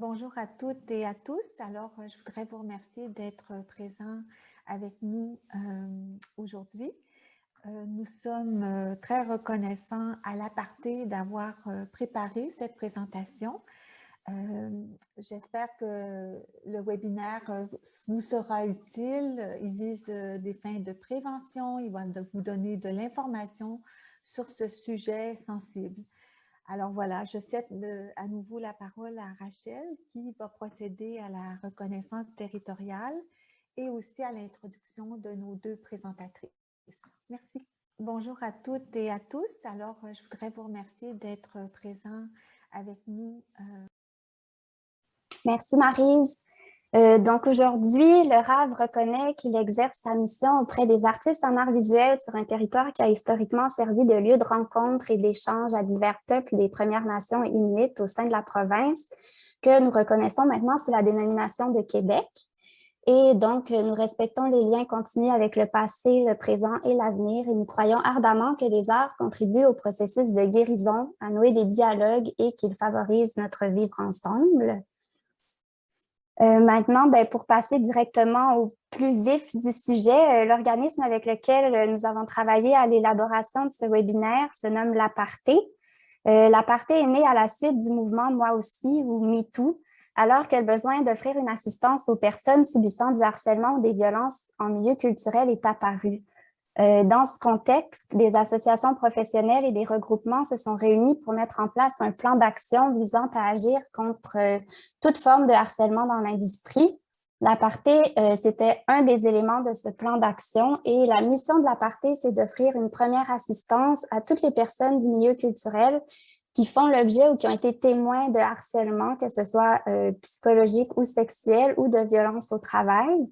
Bonjour à toutes et à tous. Alors, je voudrais vous remercier d'être présents avec nous aujourd'hui. Nous sommes très reconnaissants à l'Aparté d'avoir préparé cette présentation. J'espère que le webinaire vous sera utile. Il vise des fins de prévention. Il va vous donner de l'information sur ce sujet sensible. Alors voilà, je cède à nouveau la parole à Rachel qui va procéder à la reconnaissance territoriale et aussi à l'introduction de nos deux présentatrices. Merci. Bonjour à toutes et à tous. Alors, je voudrais vous remercier d'être présents avec nous. Merci Maryse. Donc aujourd'hui, le RAV reconnaît qu'il exerce sa mission auprès des artistes en art visuel sur un territoire qui a historiquement servi de lieu de rencontre et d'échange à divers peuples des Premières Nations inuites au sein de la province, que nous reconnaissons maintenant sous la dénomination de Québec. Et donc, nous respectons les liens continus avec le passé, le présent et l'avenir, et nous croyons ardemment que les arts contribuent au processus de guérison, à nouer des dialogues et qu'ils favorisent notre vivre ensemble. Maintenant, pour passer directement au plus vif du sujet, l'organisme avec lequel nous avons travaillé à l'élaboration de ce webinaire se nomme l'Aparté. L'Aparté est né à la suite du mouvement Moi aussi ou MeToo, alors que le besoin d'offrir une assistance aux personnes subissant du harcèlement ou des violences en milieu culturel est apparu. Dans ce contexte, des associations professionnelles et des regroupements se sont réunis pour mettre en place un plan d'action visant à agir contre toute forme de harcèlement dans l'industrie. L'Aparté, c'était un des éléments de ce plan d'action et la mission de l'Aparté, c'est d'offrir une première assistance à toutes les personnes du milieu culturel qui font l'objet ou qui ont été témoins de harcèlement, que ce soit psychologique ou sexuel ou de violence au travail.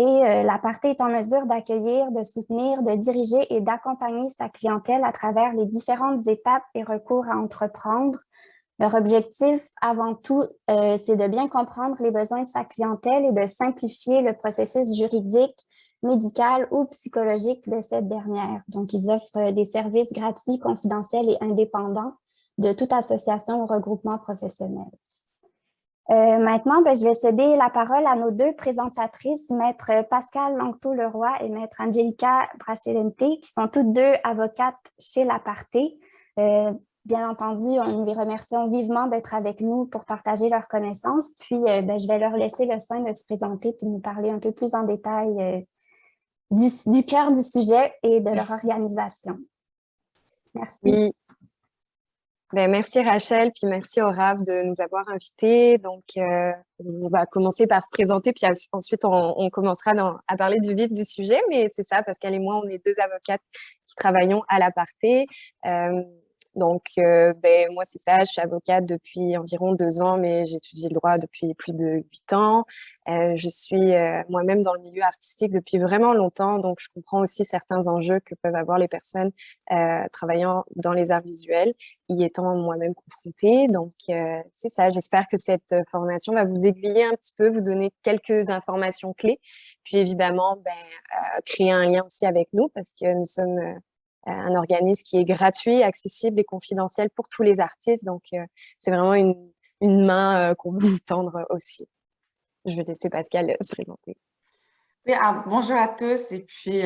Et l'Aparté est en mesure d'accueillir, de soutenir, de diriger et d'accompagner sa clientèle à travers les différentes étapes et recours à entreprendre. Leur objectif, avant tout, c'est de bien comprendre les besoins de sa clientèle et de simplifier le processus juridique, médical ou psychologique de cette dernière. Donc, ils offrent des services gratuits, confidentiels et indépendants de toute association ou regroupement professionnel. Maintenant, je vais céder la parole à nos deux présentatrices, Maître Pascale Langteau-Leroy et Maître Angelica Brachelente, qui sont toutes deux avocates chez l'Aparté. Bien entendu, nous les remercions vivement d'être avec nous pour partager leurs connaissances. Puis, je vais leur laisser le soin de se présenter pour nous parler un peu plus en détail du cœur du sujet et de leur organisation. Merci. Oui. Merci Rachel, puis merci au RAV de nous avoir invités. Donc, on va commencer par se présenter, puis ensuite on commencera à parler du vif du sujet. Mais c'est ça, Pascal et moi, on est deux avocates qui travaillons à l'Aparté. Donc, moi, c'est ça, je suis avocate depuis environ 2 ans, mais j'ai étudié le droit depuis plus de 8 ans. Je suis moi-même dans le milieu artistique depuis vraiment longtemps, donc je comprends aussi certains enjeux que peuvent avoir les personnes travaillant dans les arts visuels, y étant moi-même confrontée. Donc, c'est ça, j'espère que cette formation va vous aiguiller un petit peu, vous donner quelques informations clés, puis évidemment, créer un lien aussi avec nous, parce que nous sommes un organisme qui est gratuit, accessible et confidentiel pour tous les artistes. Donc, c'est vraiment une main qu'on veut vous tendre aussi. Je vais laisser Pascal se présenter. Oui, bonjour à tous et puis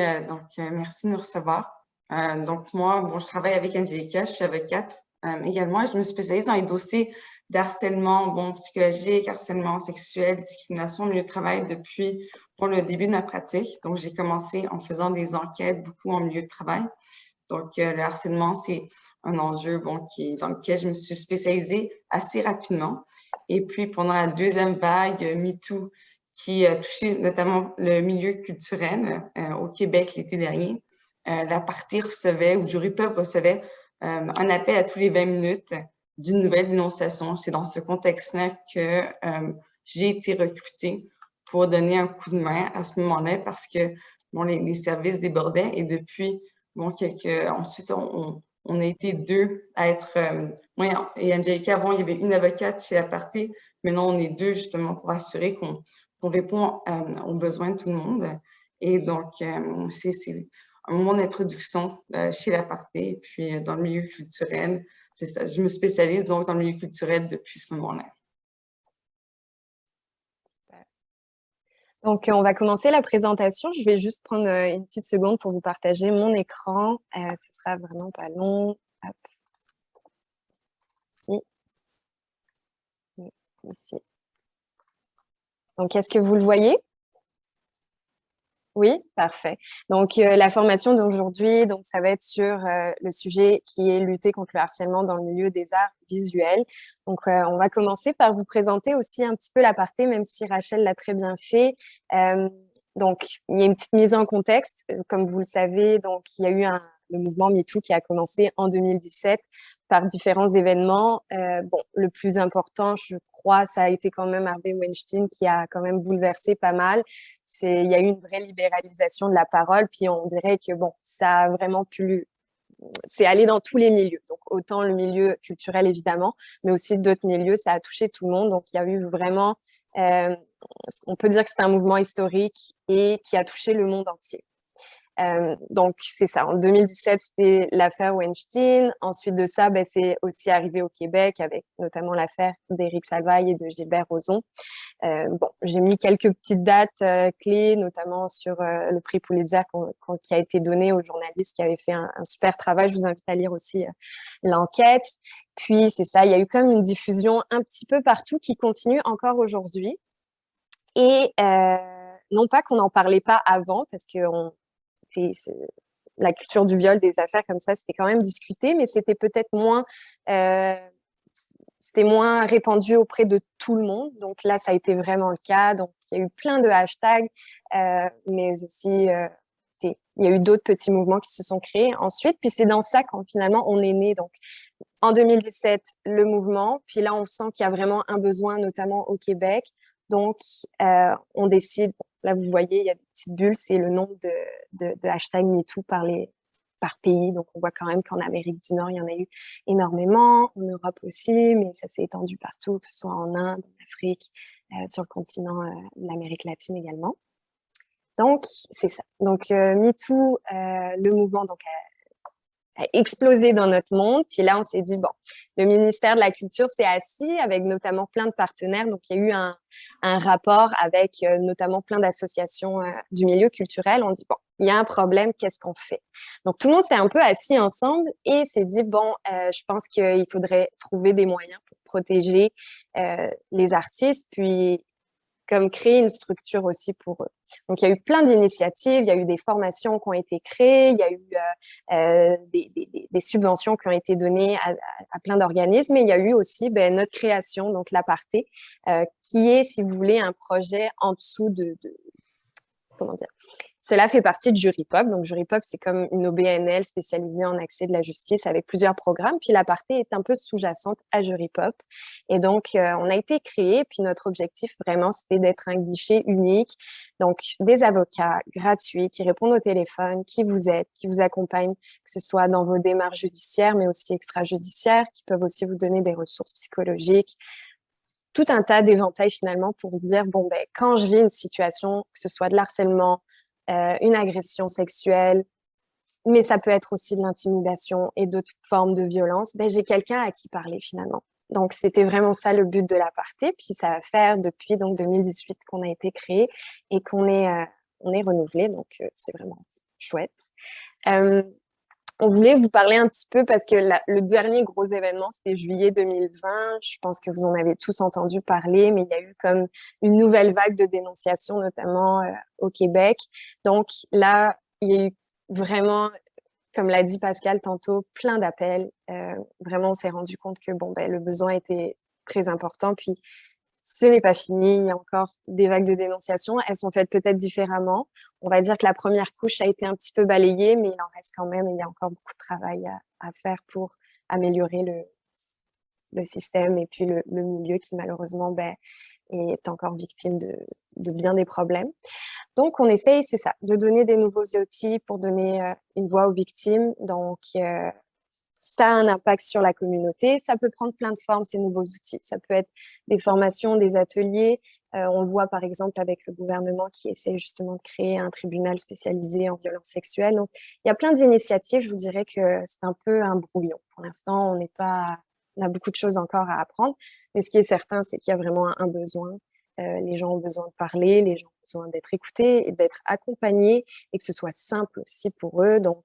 merci de nous recevoir. Donc moi, je travaille avec Angelica, je suis avocate également. Je me spécialise dans les dossiers d'harcèlement psychologique, harcèlement sexuel, discrimination au milieu de travail depuis le début de ma pratique. Donc j'ai commencé en faisant des enquêtes beaucoup en milieu de travail. Donc le harcèlement, c'est un enjeu dans lequel je me suis spécialisée assez rapidement. Et puis pendant la deuxième vague MeToo, qui a touché notamment le milieu culturel au Québec l'été dernier, l'Aparté recevait, ou Jury Pub recevait un appel à tous les 20 minutes d'une nouvelle dénonciation. C'est dans ce contexte-là que j'ai été recrutée pour donner un coup de main à ce moment-là parce que les services débordaient et depuis ensuite on a été deux à être, moi et Angelica, il y avait une avocate chez l'Aparté, maintenant on est deux justement pour assurer qu'on répond aux besoins de tout le monde. Et donc, c'est mon introduction chez l'Aparté. Et puis, dans le milieu culturel, c'est ça. Je me spécialise donc dans le milieu culturel depuis ce moment-là. Donc, on va commencer la présentation. Je vais juste prendre une petite seconde pour vous partager mon écran. Ce sera vraiment pas long. Hop. Ici. Ici. Donc, est-ce que vous le voyez? Oui, parfait. Donc, la formation d'aujourd'hui, donc ça va être sur le sujet qui est lutter contre le harcèlement dans le milieu des arts visuels. Donc, on va commencer par vous présenter aussi un petit peu l'aparté, même si Rachel l'a très bien fait. Donc, il y a une petite mise en contexte. Comme vous le savez, donc il y a eu le mouvement MeToo qui a commencé en 2017 par différents événements. Bon, le plus important, je crois, ça a été quand même Harvey Weinstein qui a quand même bouleversé pas mal. Il y a eu une vraie libéralisation de la parole, puis on dirait que bon, ça a vraiment c'est allé dans tous les milieux. Donc, autant le milieu culturel, évidemment, mais aussi d'autres milieux, ça a touché tout le monde. Donc, il y a eu vraiment, on peut dire que c'est un mouvement historique et qui a touché le monde entier. Donc, c'est ça. En 2017, c'était l'affaire Weinstein. Ensuite de ça, c'est aussi arrivé au Québec avec notamment l'affaire d'Éric Salvaille et de Gilbert Rozon. Bon, j'ai mis quelques petites dates clés, notamment sur le prix Pulitzer qui a été donné aux journalistes qui avaient fait un super travail. Je vous invite à lire aussi l'enquête. Puis, c'est ça, il y a eu comme une diffusion un petit peu partout qui continue encore aujourd'hui. Et non pas qu'on n'en parlait pas avant, parce que la culture du viol, des affaires comme ça, c'était quand même discuté, mais c'était peut-être c'était moins répandu auprès de tout le monde. Donc là, ça a été vraiment le cas. Donc, il y a eu plein de hashtags, mais aussi, il y a eu d'autres petits mouvements qui se sont créés ensuite. Puis c'est dans ça quand finalement on est né. Donc, en 2017, le mouvement. Puis là, on sent qu'il y a vraiment un besoin, notamment au Québec. Donc, on décide, là, vous voyez, il y a des petites bulles, c'est le nombre de hashtags MeToo par pays. Donc, on voit quand même qu'en Amérique du Nord, il y en a eu énormément, en Europe aussi, mais ça s'est étendu partout, que ce soit en Inde, en Afrique, sur le continent de l'Amérique latine également. Donc, c'est ça. Donc, MeToo, le mouvement donc, a explosé dans notre monde. Puis là, on s'est dit, bon, le ministère de la Culture s'est assis avec notamment plein de partenaires. Donc, il y a eu un rapport avec notamment plein d'associations du milieu culturel. On dit, bon, il y a un problème, qu'est-ce qu'on fait? Donc, tout le monde s'est un peu assis ensemble et s'est dit, bon, je pense qu'il faudrait trouver des moyens pour protéger les artistes, puis comme créer une structure aussi pour eux. Donc, il y a eu plein d'initiatives, il y a eu des formations qui ont été créées, il y a eu des subventions qui ont été données à plein d'organismes, et il y a eu aussi notre création, donc l'Aparté, qui est, si vous voulez, un projet en dessous comment dire, cela fait partie de Jurypop. Donc, Jurypop, c'est comme une OBNL spécialisée en accès de la justice avec plusieurs programmes. Puis, l'Aparté est un peu sous-jacente à Jurypop. Et donc, on a été créé. Puis, notre objectif, vraiment, c'était d'être un guichet unique. Donc, des avocats gratuits qui répondent au téléphone, qui vous aident, qui vous accompagnent, que ce soit dans vos démarches judiciaires, mais aussi extrajudiciaires, qui peuvent aussi vous donner des ressources psychologiques. Tout un tas d'éventails, finalement, pour se dire, bon, quand je vis une situation, que ce soit de l'harcèlement, une agression sexuelle, mais ça peut être aussi de l'intimidation et d'autres formes de violence, j'ai quelqu'un à qui parler finalement. Donc, c'était vraiment ça le but de l'Aparté. Puis, ça va faire depuis donc 2018 qu'on a été créé et qu'on est renouvelé. Donc, c'est vraiment chouette. On voulait vous parler un petit peu parce que le dernier gros événement, c'était juillet 2020. Je pense que vous en avez tous entendu parler, mais il y a eu comme une nouvelle vague de dénonciations, notamment au Québec. Donc là, il y a eu vraiment, comme l'a dit Pascal tantôt, plein d'appels. Vraiment, on s'est rendu compte que le besoin était très important. Puis, ce n'est pas fini, il y a encore des vagues de dénonciation. Elles sont faites peut-être différemment. On va dire que la première couche a été un petit peu balayée, mais il en reste quand même. Il y a encore beaucoup de travail à faire pour améliorer le système et puis le milieu qui, malheureusement, est encore victime de bien des problèmes. Donc, on essaye, c'est ça, de donner des nouveaux outils pour donner une voix aux victimes. Donc, ça a un impact sur la communauté. Ça peut prendre plein de formes, ces nouveaux outils. Ça peut être des formations, des ateliers. On le voit, par exemple, avec le gouvernement qui essaie justement de créer un tribunal spécialisé en violences sexuelles. Donc, il y a plein d'initiatives. Je vous dirais que c'est un peu un brouillon. Pour l'instant, on a beaucoup de choses encore à apprendre. Mais ce qui est certain, c'est qu'il y a vraiment un besoin. Les gens ont besoin de parler, les gens ont besoin d'être écoutés et d'être accompagnés et que ce soit simple aussi pour eux. Donc,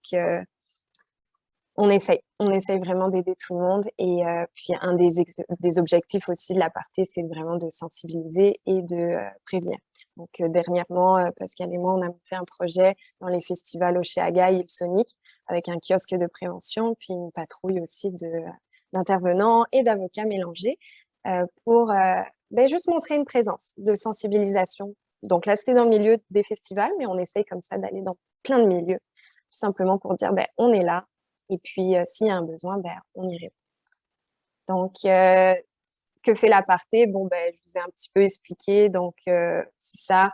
on essaye vraiment d'aider tout le monde. Et puis, un des objectifs aussi de l'aparté, c'est vraiment de sensibiliser et de prévenir. Donc, dernièrement, Pascal et moi, on a monté un projet dans les festivals Oshéaga et Sonic avec un kiosque de prévention, puis une patrouille aussi d'intervenants et d'avocats mélangés pour juste montrer une présence de sensibilisation. Donc là, c'était dans le milieu des festivals, mais on essaye comme ça d'aller dans plein de milieux, tout simplement pour dire, on est là. Et puis, s'il y a un besoin, on y répond. Donc, que fait l'aparté? Je vous ai un petit peu expliqué. Donc, c'est ça.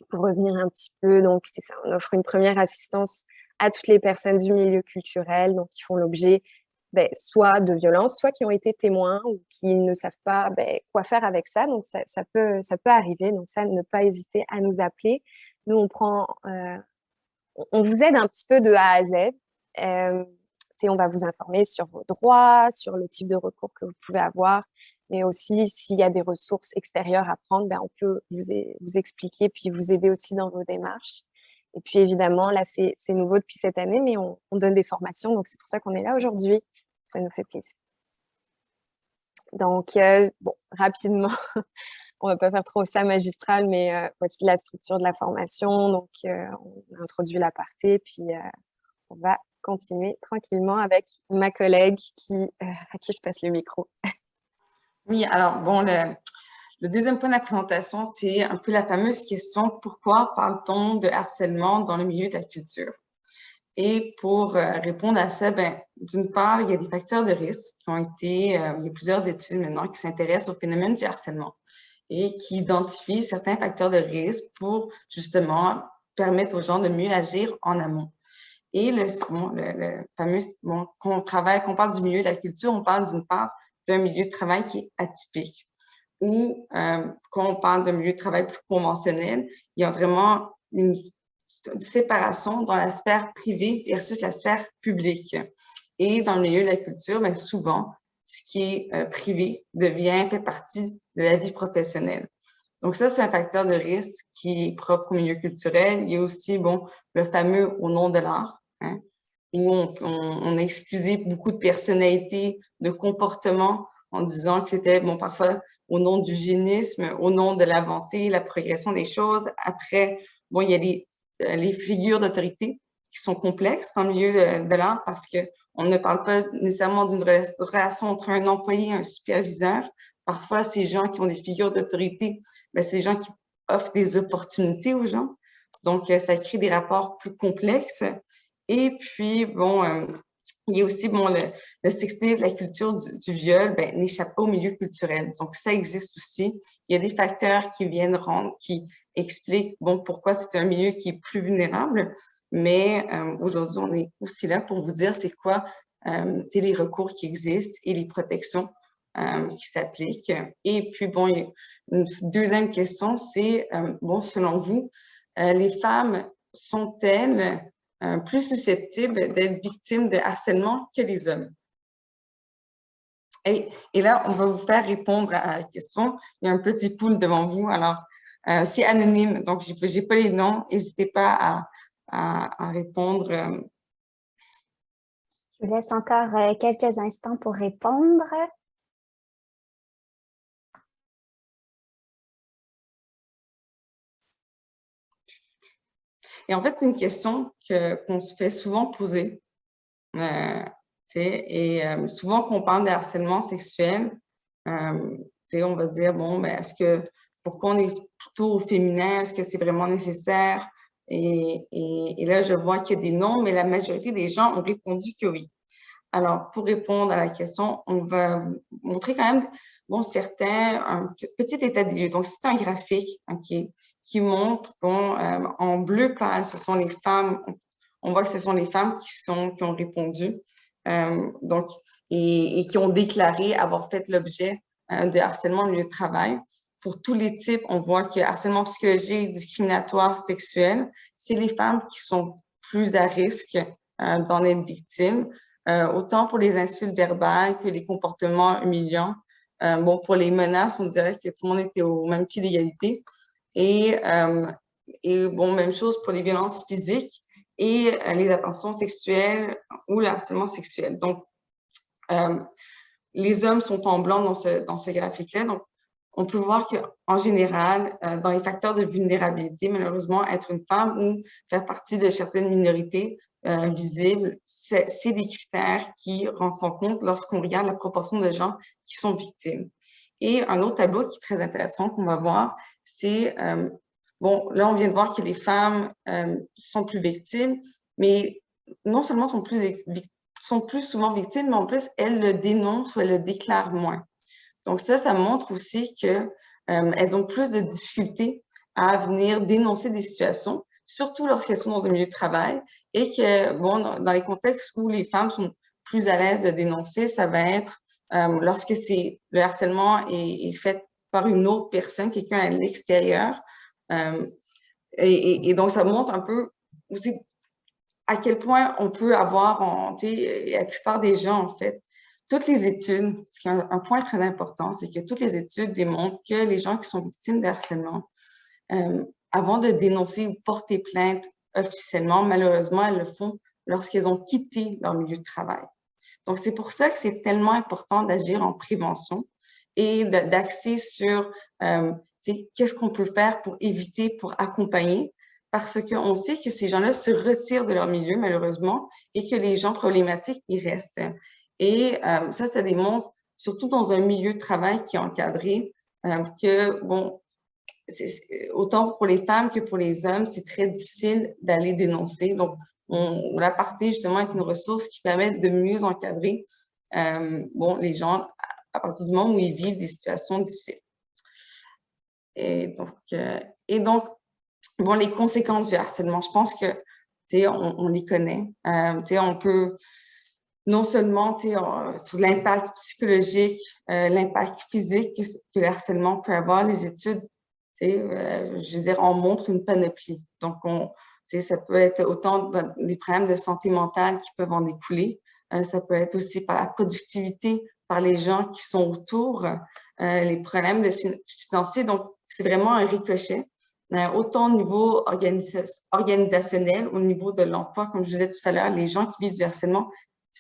Pour revenir un petit peu, donc c'est ça. On offre une première assistance à toutes les personnes du milieu culturel, donc qui font l'objet soit de violences, soit qui ont été témoins ou qui ne savent pas quoi faire avec ça. Donc, ça peut arriver. Donc, ça, ne pas hésiter à nous appeler. Nous, on vous aide un petit peu de A à Z. On va vous informer sur vos droits, sur le type de recours que vous pouvez avoir, mais aussi s'il y a des ressources extérieures à prendre, on peut vous expliquer puis vous aider aussi dans vos démarches. Et puis évidemment, là, c'est nouveau depuis cette année, mais on donne des formations, donc c'est pour ça qu'on est là aujourd'hui. Ça nous fait plaisir. Donc, rapidement, on ne va pas faire trop ça magistral, mais voici la structure de la formation. Donc, on a introduit l'aparté, puis on va continuer tranquillement avec ma collègue à qui je passe le micro. Oui, alors le deuxième point de la présentation, c'est un peu la fameuse question « Pourquoi parle-t-on de harcèlement dans le milieu de la culture ?» Et pour répondre à ça, d'une part, il y a des facteurs de risque qui ont été, il y a plusieurs études maintenant qui s'intéressent au phénomène du harcèlement et qui identifient certains facteurs de risque pour justement permettre aux gens de mieux agir en amont. Et le fameux, qu'on parle du milieu de la culture, on parle d'une part d'un milieu de travail qui est atypique. Ou quand on parle d'un milieu de travail plus conventionnel, il y a vraiment une séparation dans la sphère privée versus la sphère publique. Et dans le milieu de la culture, souvent, ce qui est privé fait partie de la vie professionnelle. Donc ça, c'est un facteur de risque qui est propre au milieu culturel. Il y a aussi, le fameux « au nom de l'art », où on a excusé beaucoup de personnalités, de comportements en disant que c'était, parfois au nom du génisme, au nom de l'avancée, la progression des choses. Après, il y a les figures d'autorité qui sont complexes dans le milieu de l'art parce qu'on ne parle pas nécessairement d'une relation entre un employé et un superviseur. Parfois, ces gens qui ont des figures d'autorité, c'est des gens qui offrent des opportunités aux gens. Donc, ça crée des rapports plus complexes. Et puis, il y a aussi, le sexisme, la culture du viol, n'échappe pas au milieu culturel. Donc, ça existe aussi. Il y a des facteurs qui expliquent, pourquoi c'est un milieu qui est plus vulnérable. Mais aujourd'hui, on est aussi là pour vous dire c'est quoi les recours qui existent et les protections qui s'appliquent. Et puis, il y a une deuxième question, c'est, selon vous, les femmes sont-elles plus susceptibles d'être victimes de harcèlement que les hommes? Et là, on va vous faire répondre à la question. Il y a un petit pool devant vous. Alors, c'est anonyme, donc je n'ai pas les noms. N'hésitez pas à répondre. Je vous laisse encore quelques instants pour répondre. Et en fait, c'est une question qu'on se fait souvent poser. Souvent, quand on parle de harcèlement sexuel, on va dire, pourquoi on est plutôt au féminin? Est-ce que c'est vraiment nécessaire? Et là, je vois qu'il y a des non, mais la majorité des gens ont répondu que oui. Alors, pour répondre à la question, on va vous montrer quand même, un petit état des lieux. Donc, c'est un graphique qui montre, en bleu pâle, ce sont les femmes, on voit que ce sont les femmes qui ont répondu, et qui ont déclaré avoir fait l'objet de harcèlement au milieu de travail. Pour tous les types, on voit que harcèlement psychologique, discriminatoire, sexuel, c'est les femmes qui sont plus à risque d'en être victimes. Autant pour les insultes verbales que les comportements humiliants, Bon, pour les menaces, on dirait que tout le monde était au même pied d'égalité. Et bon, même chose pour les violences physiques et les attentions sexuelles ou le harcèlement sexuel. Donc, les hommes sont en blanc dans ce graphique-là. Donc, on peut voir qu'en général, dans les facteurs de vulnérabilité, malheureusement, être une femme ou faire partie de certaines minorités visibles, c'est des critères qui rentrent en compte lorsqu'on regarde la proportion de gens qui sont victimes. Et un autre tableau qui est très intéressant qu'on va voir, c'est, bon, là, on vient de voir que les femmes sont plus victimes, mais non seulement sont plus souvent victimes, mais en plus, elles le dénoncent ou elles le déclarent moins. Donc ça montre aussi qu'elles ont plus de difficultés à venir dénoncer des situations, surtout lorsqu'elles sont dans un milieu de travail et que, bon, dans les contextes où les femmes sont plus à l'aise de dénoncer, ça va être lorsque le harcèlement est fait par une autre personne, quelqu'un à l'extérieur. Et donc, ça montre un peu aussi à quel point on peut avoir, la plupart des gens, en fait, toutes les études, ce qui est un point très important, c'est que toutes les études démontrent que les gens qui sont victimes de harcèlement, avant de dénoncer ou porter plainte officiellement, malheureusement, elles le font lorsqu'elles ont quitté leur milieu de travail. Donc, c'est pour ça que c'est tellement important d'agir en prévention et d'axer sur qu'est-ce qu'on peut faire pour éviter, pour accompagner, parce qu'on sait que ces gens-là se retirent de leur milieu, malheureusement, et que les gens problématiques, ils restent. Et ça démontre, surtout dans un milieu de travail qui est encadré, que, bon, autant pour les femmes que pour les hommes, c'est très difficile d'aller dénoncer. Donc, l'aparté, justement, est une ressource qui permet de mieux encadrer bon, les gens à partir du moment où ils vivent des situations difficiles. Et donc, bon, les conséquences du harcèlement, je pense que, on les connaît. On peut non seulement sur l'impact psychologique, l'impact physique que le harcèlement peut avoir, les études, je veux dire, on montre une panoplie. Donc, ça peut être autant des problèmes de santé mentale qui peuvent en découler. Ça peut être aussi par la productivité, par les gens qui sont autour, les problèmes financiers. Donc, c'est vraiment un ricochet. Autant au niveau organisationnel, au niveau de l'emploi, comme je vous disais tout à l'heure, les gens qui vivent du harcèlement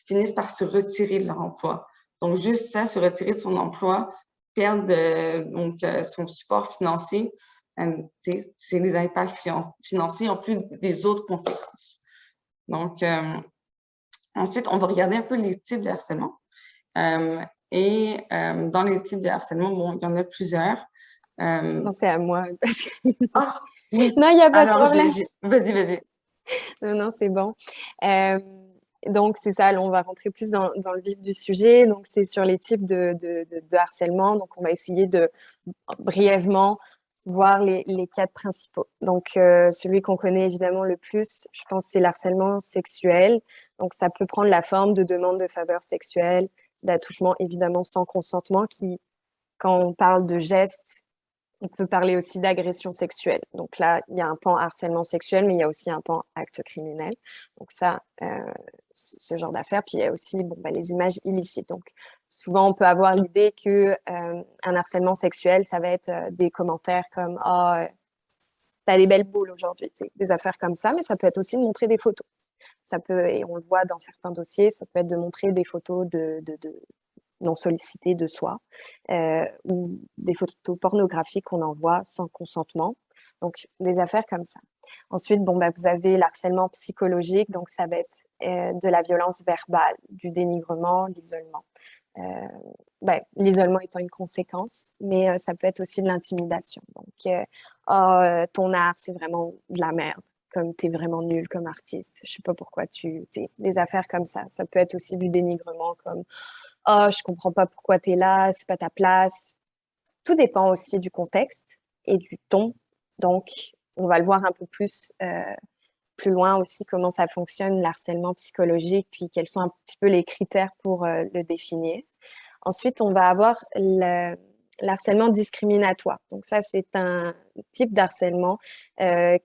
finissent par se retirer de leur emploi. Donc, juste ça, se retirer de son emploi, perdre son support financier, c'est les impacts financiers en plus des autres conséquences. Donc, ensuite, on va regarder un peu les types de harcèlement. Dans les types de harcèlement, bon, il y en a plusieurs. Non, c'est à moi. Ah, oui. Non, il n'y a pas de Alors, problème. vas-y. Non, c'est bon. Donc, c'est ça, là, on va rentrer plus dans le vif du sujet. Donc, c'est sur les types de harcèlement. Donc, on va essayer de brièvement voir les 4 principaux. Donc, celui qu'on connaît évidemment le plus, je pense, c'est l'harcèlement sexuel. Donc, ça peut prendre la forme de demande de faveur sexuelle, d'attouchement évidemment sans consentement, qui, quand on parle de gestes, on peut parler aussi d'agression sexuelle. Donc là, il y a un pan harcèlement sexuel, mais il y a aussi un pan acte criminel. Donc ça, ce genre d'affaires. Puis il y a aussi les images illicites. Donc souvent, on peut avoir l'idée que un harcèlement sexuel, ça va être des commentaires comme « Ah, t'as des belles boules aujourd'hui », des affaires comme ça, mais ça peut être aussi de montrer des photos. Ça peut, et on le voit dans certains dossiers, ça peut être de montrer des photos non sollicitées de soi, ou des photos pornographiques qu'on envoie sans consentement. Donc, des affaires comme ça. Ensuite, vous avez l'harcèlement psychologique, donc ça va être de la violence verbale, du dénigrement, l'isolement. L'isolement étant une conséquence, mais ça peut être aussi de l'intimidation. Donc, ton art, c'est vraiment de la merde, comme tu es vraiment nul comme artiste. Je sais pas pourquoi des affaires comme ça. Ça peut être aussi du dénigrement, comme « Oh, je comprends pas pourquoi tu es là, c'est pas ta place ». Tout dépend aussi du contexte et du ton. Donc, on va le voir un peu plus loin aussi, comment ça fonctionne, l'harcèlement psychologique, puis quels sont un petit peu les critères pour le définir. Ensuite, on va avoir l'harcèlement discriminatoire. Donc ça, c'est un type d'harcèlement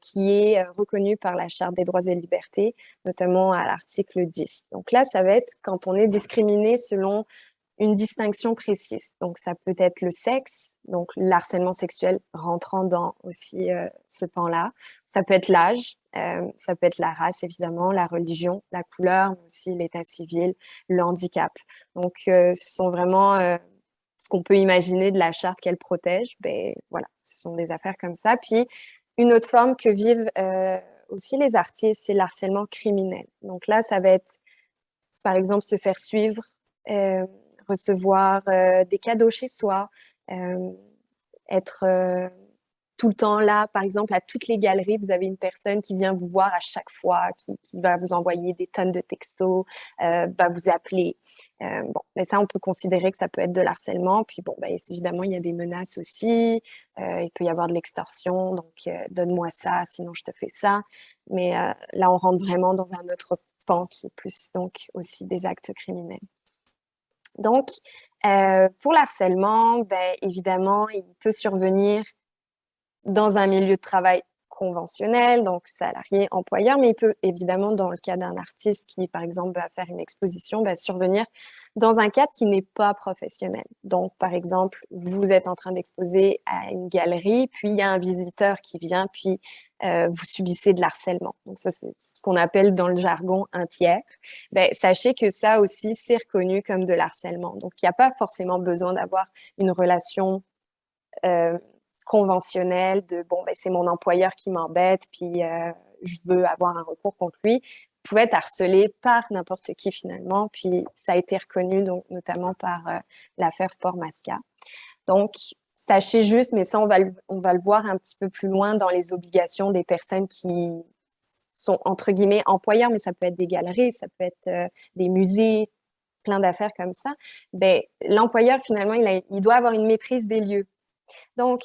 qui est reconnu par la Charte des droits et libertés, notamment à l'article 10. Donc là, ça va être quand on est discriminé selon une distinction précise. Donc, ça peut être le sexe, donc l'harcèlement sexuel rentrant dans aussi ce pan-là. Ça peut être l'âge, ça peut être la race, évidemment, la religion, la couleur, mais aussi l'état civil, le handicap. Donc, ce sont vraiment ce qu'on peut imaginer de la charte qu'elle protège. Ben, voilà, ce sont des affaires comme ça. Puis, une autre forme que vivent aussi les artistes, c'est le harcèlement criminel. Donc là, ça va être, par exemple, se faire suivre, recevoir des cadeaux chez soi, être tout le temps là. Par exemple, à toutes les galeries, vous avez une personne qui vient vous voir à chaque fois, qui va vous envoyer des tonnes de textos, va vous appeler. Bon, mais ça, on peut considérer que ça peut être de l'harcèlement. Puis bon, ben, évidemment, il y a des menaces aussi. Il peut y avoir de l'extorsion. Donc, donne-moi ça, sinon je te fais ça. Mais là, on rentre vraiment dans un autre pan qui est plus donc aussi des actes criminels. Donc, pour l'harcèlement, ben, évidemment, il peut survenir dans un milieu de travail conventionnel, donc salarié, employeur, mais il peut évidemment, dans le cas d'un artiste qui, par exemple, va faire une exposition, ben, survenir dans un cadre qui n'est pas professionnel. Donc, par exemple, vous êtes en train d'exposer à une galerie, puis il y a un visiteur qui vient, puis vous subissez de l'harcèlement. Donc, ça, c'est ce qu'on appelle dans le jargon un tiers. Ben, sachez que ça aussi, c'est reconnu comme de l'harcèlement. Donc, il n'y a pas forcément besoin d'avoir une relation conventionnelle de bon, ben, c'est mon employeur qui m'embête, puis je veux avoir un recours contre lui. Vous pouvez être harcelé par n'importe qui finalement, puis ça a été reconnu donc, notamment par l'affaire Sport Masca. Donc, sachez juste, mais ça, on va le voir un petit peu plus loin dans les obligations des personnes qui sont, entre guillemets, employeurs, mais ça peut être des galeries, ça peut être des musées, plein d'affaires comme ça. Ben, l'employeur, finalement, il doit avoir une maîtrise des lieux. Donc,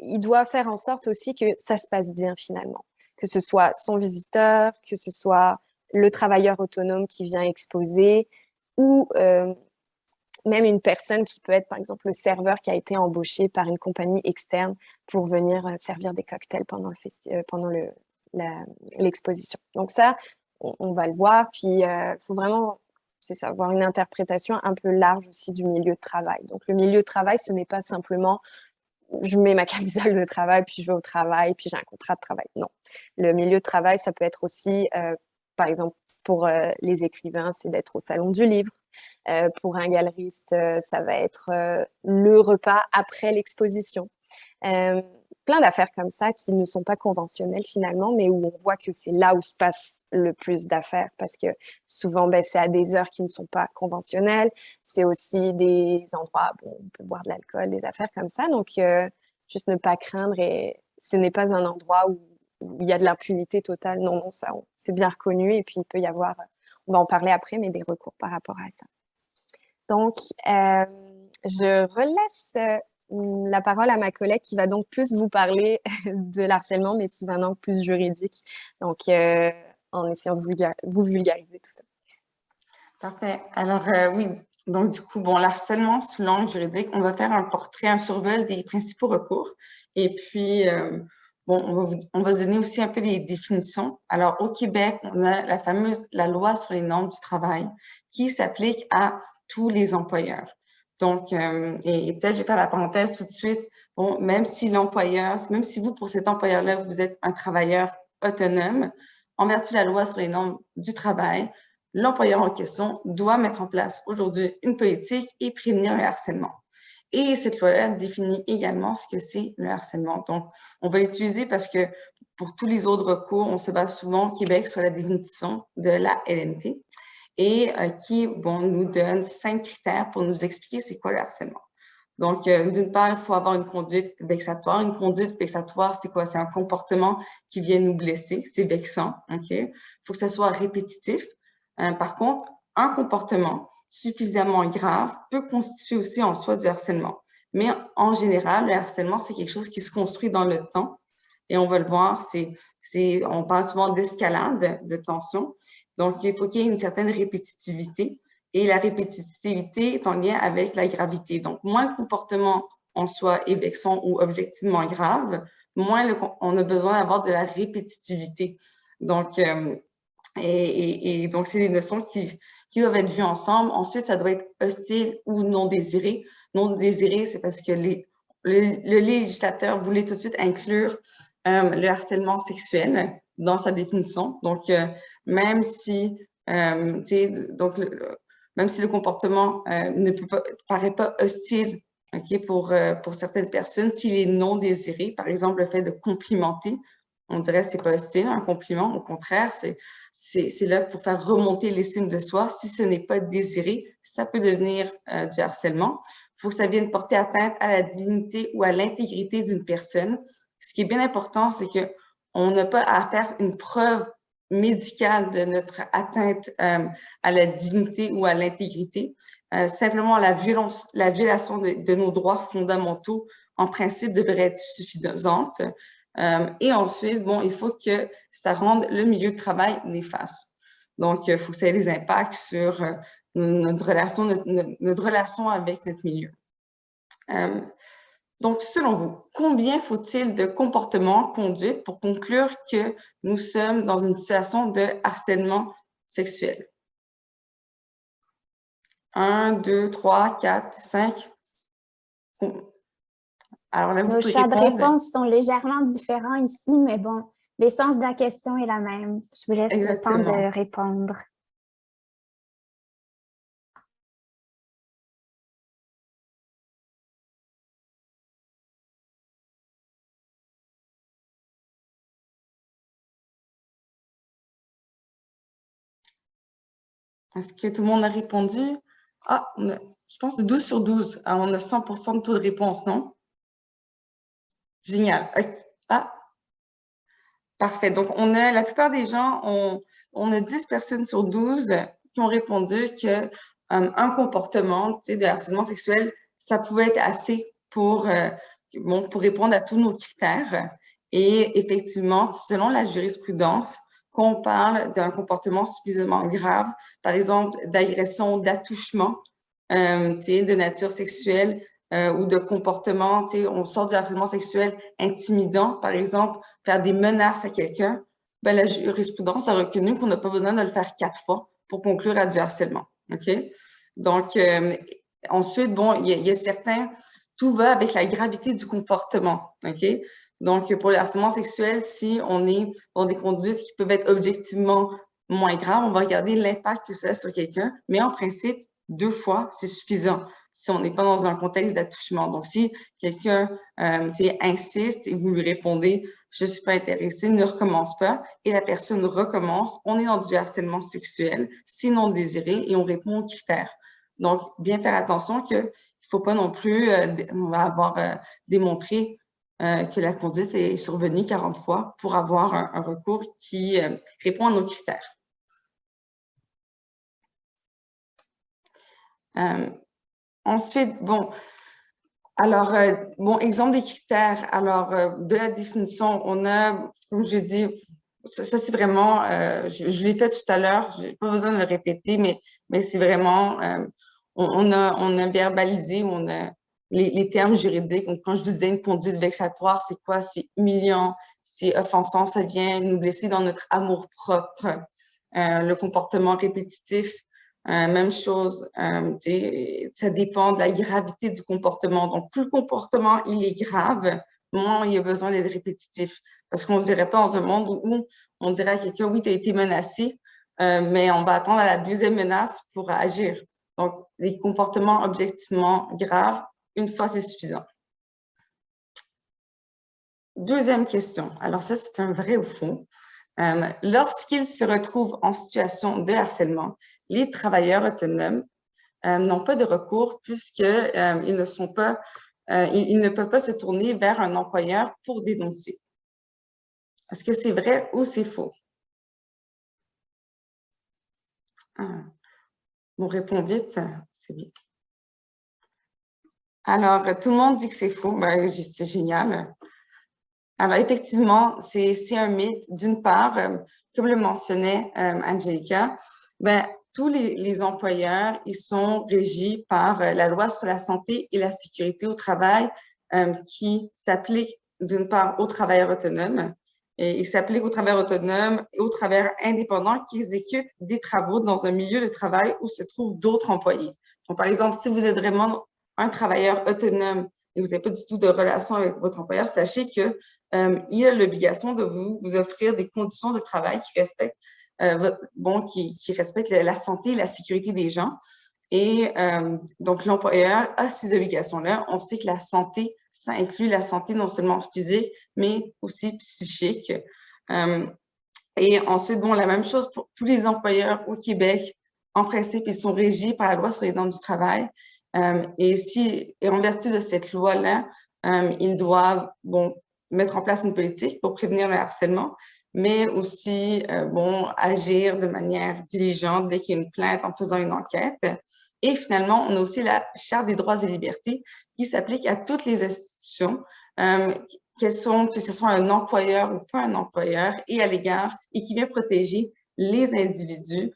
il doit faire en sorte aussi que ça se passe bien, finalement. Que ce soit son visiteur, que ce soit le travailleur autonome qui vient exposer, ou même une personne qui peut être, par exemple, le serveur qui a été embauché par une compagnie externe pour venir servir des cocktails pendant l'exposition. Donc ça, on va le voir. Puis, il faut vraiment, c'est ça, avoir une interprétation un peu large aussi du milieu de travail. Donc, le milieu de travail, ce n'est pas simplement je mets ma camisole de travail, puis je vais au travail, puis j'ai un contrat de travail. Non. Le milieu de travail, ça peut être aussi, par exemple, pour les écrivains, c'est d'être au salon du livre. Pour un galeriste, ça va être le repas après l'exposition. Plein d'affaires comme ça qui ne sont pas conventionnelles finalement, mais où on voit que c'est là où se passe le plus d'affaires parce que souvent, ben, c'est à des heures qui ne sont pas conventionnelles. C'est aussi des endroits où on peut boire de l'alcool, des affaires comme ça. Donc, juste ne pas craindre et ce n'est pas un endroit où il y a de l'impunité totale. Non, non, ça, c'est bien reconnu et puis il peut y avoir, on va en parler après, mais des recours par rapport à ça. Donc, je relaisse la parole à ma collègue qui va donc plus vous parler de l'harcèlement, mais sous un angle plus juridique. Donc, en essayant de vous vulgariser tout ça. Parfait. Alors, oui, donc du coup, bon, l'harcèlement sous l'angle juridique, on va faire un portrait, un survol des principaux recours. Et puis, bon, on va se donner aussi un peu les définitions. Alors, au Québec, on a la loi sur les normes du travail qui s'applique à tous les employeurs. Donc, et peut-être je vais faire la parenthèse tout de suite. Bon, même si vous, pour cet employeur-là, vous êtes un travailleur autonome, en vertu de la loi sur les normes du travail, l'employeur en question doit mettre en place aujourd'hui une politique et prévenir le harcèlement. Et cette loi-là définit également ce que c'est le harcèlement. Donc, on va l'utiliser parce que pour tous les autres recours, on se base souvent au Québec sur la définition de la LNT et qui nous donne 5 critères pour nous expliquer c'est quoi le harcèlement. Donc, d'une part, il faut avoir une conduite vexatoire. Une conduite vexatoire, c'est quoi? C'est un comportement qui vient nous blesser, c'est vexant, OK? Il faut que ça soit répétitif. Par contre, un comportement suffisamment grave peut constituer aussi en soi du harcèlement. Mais en général, le harcèlement, c'est quelque chose qui se construit dans le temps. Et on va le voir, on parle souvent d'escalade, de tension. Donc, il faut qu'il y ait une certaine répétitivité. Et la répétitivité est en lien avec la gravité. Donc, moins le comportement en soi est vexant ou objectivement grave, moins on a besoin d'avoir de la répétitivité. Donc, donc, c'est des notions qui qui doivent être vus ensemble. Ensuite, ça doit être hostile ou non désiré. Non désiré, c'est parce que le législateur voulait tout de suite inclure le harcèlement sexuel dans sa définition. Donc, même si, même si le comportement ne paraît pas hostile, okay, pour certaines personnes, s'il est non désiré, par exemple, le fait de complimenter, on dirait que c'est pas hostile, un compliment. Au contraire, c'est là pour faire remonter l'estime de soi. Si ce n'est pas désiré, ça peut devenir du harcèlement. Il faut que ça vienne porter atteinte à la dignité ou à l'intégrité d'une personne. Ce qui est bien important, c'est qu'on n'a pas à faire une preuve médicale de notre atteinte à la dignité ou à l'intégrité. Simplement, la violation de nos droits fondamentaux, en principe, devrait être suffisante. Et ensuite, bon, il faut que ça rende le milieu de travail néfaste. Donc, il faut que ça ait des impacts sur notre relation avec notre milieu. Donc, selon vous, combien faut-il de comportements conduits pour conclure que nous sommes dans une situation de harcèlement sexuel? 1, 2, 3, 4, 5. Alors là, vous Nos pouvez choix de répondre. réponse sont légèrement différents ici, mais bon, l'essence de la question est la même. Je vous laisse le temps de répondre. Est-ce que tout le monde a répondu? Ah, je pense de 12 sur 12. Alors, on a 100% de taux de réponse, non? Génial. Ah, parfait. Donc, la plupart des gens, on a 10 personnes sur 12 qui ont répondu que un comportement, tu sais, de harcèlement sexuel, ça pouvait être assez pour répondre à tous nos critères. Et effectivement, selon la jurisprudence, quand on parle d'un comportement suffisamment grave, par exemple d'agression, d'attouchement, de nature sexuelle ou de comportement, on sort du harcèlement sexuel intimidant, par exemple, faire des menaces à quelqu'un, ben, la jurisprudence a reconnu qu'on n'a pas besoin de le faire 4 fois pour conclure à du harcèlement. OK? Donc, ensuite, bon, il y a certains, tout va avec la gravité du comportement. OK? Donc, pour le harcèlement sexuel, si on est dans des conduites qui peuvent être objectivement moins graves, on va regarder l'impact que ça a sur quelqu'un, mais en principe, 2 fois, c'est suffisant si on n'est pas dans un contexte d'attouchement. Donc, si quelqu'un insiste et vous lui répondez « je ne suis pas intéressée », ne recommence pas, et la personne recommence, on est dans du harcèlement sexuel, c'est non désiré et on répond aux critères. Donc, bien faire attention qu'il ne faut pas non plus avoir démontré que la conduite est survenue 40 fois pour avoir un recours qui répond à nos critères. Ensuite, bon, alors, bon, exemple des critères. Alors, de la définition, on a, comme je dis, ça c'est vraiment, je l'ai fait tout à l'heure, je n'ai pas besoin de le répéter, mais c'est vraiment, on a verbalisé, on a les termes juridiques. Donc, quand je disais une conduite vexatoire, c'est quoi? C'est humiliant, c'est offensant, ça vient nous blesser dans notre amour-propre. Le comportement répétitif, même chose, ça dépend de la gravité du comportement. Donc, plus le comportement il est grave, moins il y a besoin d'être répétitif. Parce qu'on ne se dirait pas dans un monde où on dirait à quelqu'un, oui, tu as été menacé, mais on va attendre à la deuxième menace pour agir. Donc, les comportements objectivement graves, une fois, c'est suffisant. Deuxième question. Alors ça, c'est un vrai ou faux. Lorsqu'ils se retrouvent en situation de harcèlement, les travailleurs autonomes n'ont pas de recours puisqu'ils ils ne peuvent pas se tourner vers un employeur pour dénoncer. Est-ce que c'est vrai ou c'est faux? On répond vite, c'est vite. Alors, tout le monde dit que c'est faux. Ben, c'est génial. Alors, effectivement, c'est un mythe. D'une part, comme le mentionnait Angelica, ben, tous les employeurs, ils sont régis par la loi sur la santé et la sécurité au travail qui s'applique d'une part aux travailleurs autonomes et il s'applique aux travailleurs autonomes et aux travailleurs indépendants qui exécutent des travaux dans un milieu de travail où se trouvent d'autres employés. Donc, par exemple, si vous êtes vraiment un travailleur autonome et vous n'avez pas du tout de relation avec votre employeur, sachez que il a l'obligation de vous offrir des conditions de travail qui respectent, qui respectent la santé et la sécurité des gens. Et donc, l'employeur a ces obligations-là. On sait que la santé, ça inclut la santé non seulement physique, mais aussi psychique. Et ensuite, bon, la même chose pour tous les employeurs au Québec. En principe, ils sont régis par la loi sur les normes du travail. Et en vertu de cette loi-là, ils doivent, bon, mettre en place une politique pour prévenir le harcèlement, mais aussi, bon, agir de manière diligente dès qu'il y a une plainte en faisant une enquête. Et finalement, on a aussi la Charte des droits et libertés qui s'applique à toutes les institutions, que ce soit un employeur ou pas un employeur, et à l'égard, et qui vient protéger les individus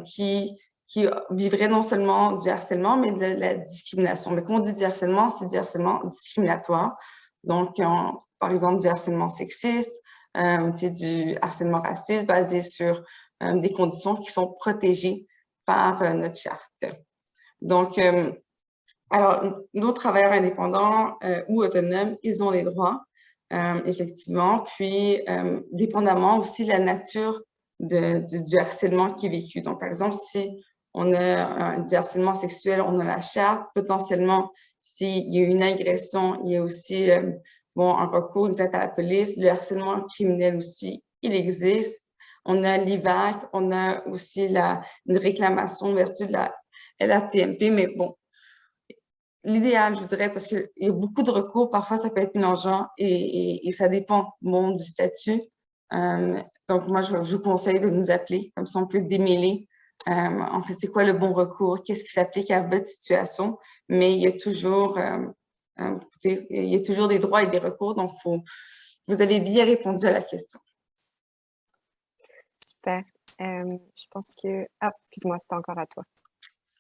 qui vivraient non seulement du harcèlement, mais de la discrimination. Mais quand on dit du harcèlement, c'est du harcèlement discriminatoire. Donc, par exemple, du harcèlement sexiste, du harcèlement raciste basé sur des conditions qui sont protégées par notre charte. Donc, alors, nos travailleurs indépendants ou autonomes, ils ont les droits, effectivement, puis dépendamment aussi de la nature du harcèlement qui est vécu. Donc, par exemple, si on a du harcèlement sexuel, on a la charte. Potentiellement, s'il y a une agression, il y a aussi un recours, une plainte à la police. Le harcèlement criminel aussi, il existe. On a l'IVAC, on a aussi une réclamation en vertu de la LATMP, mais bon, l'idéal, je dirais, parce qu'il y a beaucoup de recours, parfois ça peut être mélangeant et ça dépend du statut. Donc, moi, je vous conseille de nous appeler, comme ça on peut démêler. En fait, c'est quoi le bon recours? Qu'est-ce qui s'applique à votre situation? Mais il y a toujours, des droits et des recours, donc vous avez bien répondu à la question. Super. Je pense que... Ah, excuse-moi, c'était encore à toi.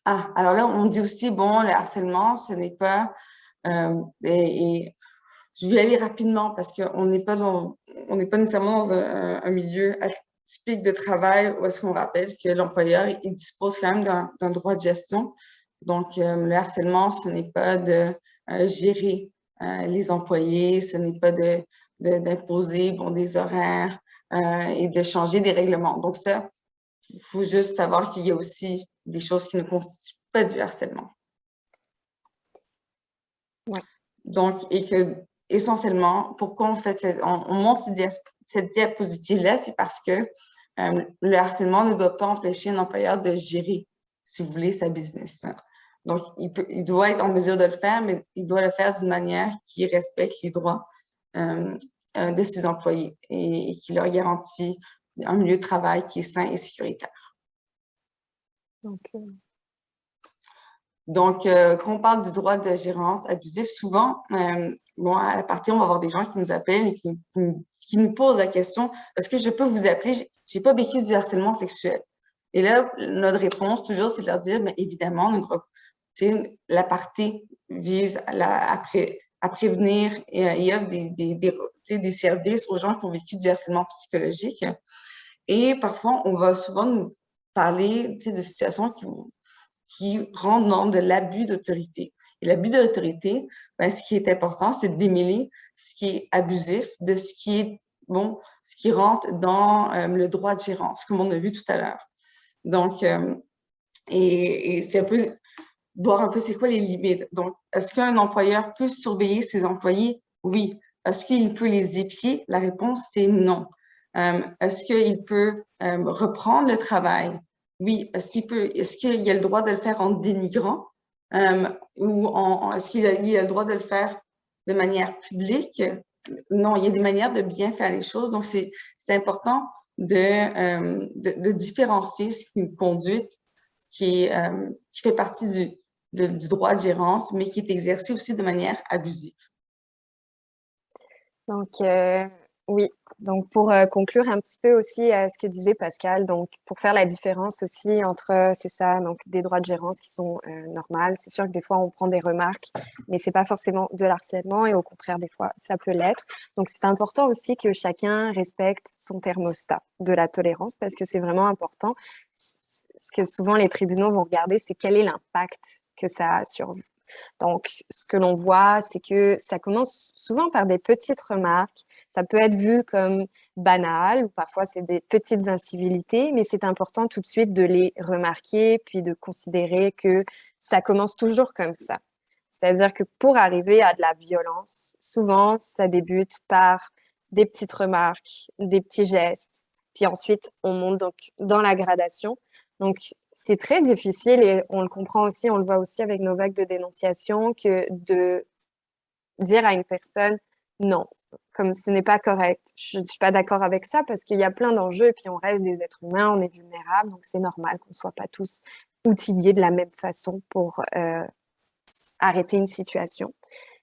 Ah, alors là, on dit aussi, bon, le harcèlement, ce n'est pas... et je vais aller rapidement parce qu'on n'est pas nécessairement dans un milieu atypique de travail où est-ce qu'on rappelle que l'employeur, il dispose quand même d'un droit de gestion. Donc, le harcèlement, ce n'est pas de gérer les employés, ce n'est pas d'imposer des horaires et de changer des règlements. Donc, ça, il faut juste savoir qu'il y a aussi des choses qui ne constituent pas du harcèlement. Ouais. Donc, et que essentiellement, pourquoi on montre cette diapositive-là, c'est parce que le harcèlement ne doit pas empêcher un employeur de gérer, si vous voulez, sa business. Donc, il doit être en mesure de le faire, mais il doit le faire d'une manière qui respecte les droits de ses employés et qui leur garantit un milieu de travail qui est sain et sécuritaire. Donc, quand on parle du droit de gérance abusif, souvent, à la partie, on va avoir des gens qui nous appellent et qui nous posent la question, est-ce que je peux vous appeler? J'ai pas vécu du harcèlement sexuel. Et là, notre réponse, toujours, c'est de leur dire, mais évidemment, la partie vise à prévenir et offre des services aux gens qui ont vécu du harcèlement psychologique. Et parfois, on va souvent nous parler de situations qui rentrent dans de l'abus d'autorité. Et l'abus d'autorité, ce qui est important, c'est de démêler ce qui est abusif de ce qui rentre dans le droit de gérance, comme on a vu tout à l'heure. Donc, et c'est un peu voir un peu c'est quoi les limites. Donc, est-ce qu'un employeur peut surveiller ses employés? Oui. Est-ce qu'il peut les épier? La réponse, c'est non. Est-ce qu'il peut reprendre le travail? Oui. Est-ce qu'il y a le droit de le faire en dénigrant? Ou est-ce qu'il a le droit de le faire de manière publique? Non, il y a des manières de bien faire les choses. Donc, c'est important de différencier ce qui est une conduite qui fait partie du droit de gérance, mais qui est exercé aussi de manière abusive. Donc, Oui, donc pour conclure un petit peu aussi ce que disait Pascal, donc pour faire la différence aussi entre, c'est ça, donc des droits de gérance qui sont normales. C'est sûr que des fois on prend des remarques, mais c'est pas forcément de l'harcèlement et au contraire des fois ça peut l'être. Donc c'est important aussi que chacun respecte son thermostat de la tolérance parce que c'est vraiment important. Ce que souvent les tribunaux vont regarder, c'est quel est l'impact que ça a sur vous. Donc, ce que l'on voit, c'est que ça commence souvent par des petites remarques. Ça peut être vu comme banal ou parfois c'est des petites incivilités, mais c'est important tout de suite de les remarquer puis de considérer que ça commence toujours comme ça. C'est-à-dire que pour arriver à de la violence, souvent, ça débute par des petites remarques, des petits gestes, puis ensuite, on monte donc dans la gradation. Donc, c'est très difficile et on le comprend aussi, on le voit aussi avec nos vagues de dénonciation, que de dire à une personne non, comme ce n'est pas correct. Je ne suis pas d'accord avec ça parce qu'il y a plein d'enjeux et puis on reste des êtres humains, on est vulnérables, donc c'est normal qu'on ne soit pas tous outillés de la même façon pour arrêter une situation.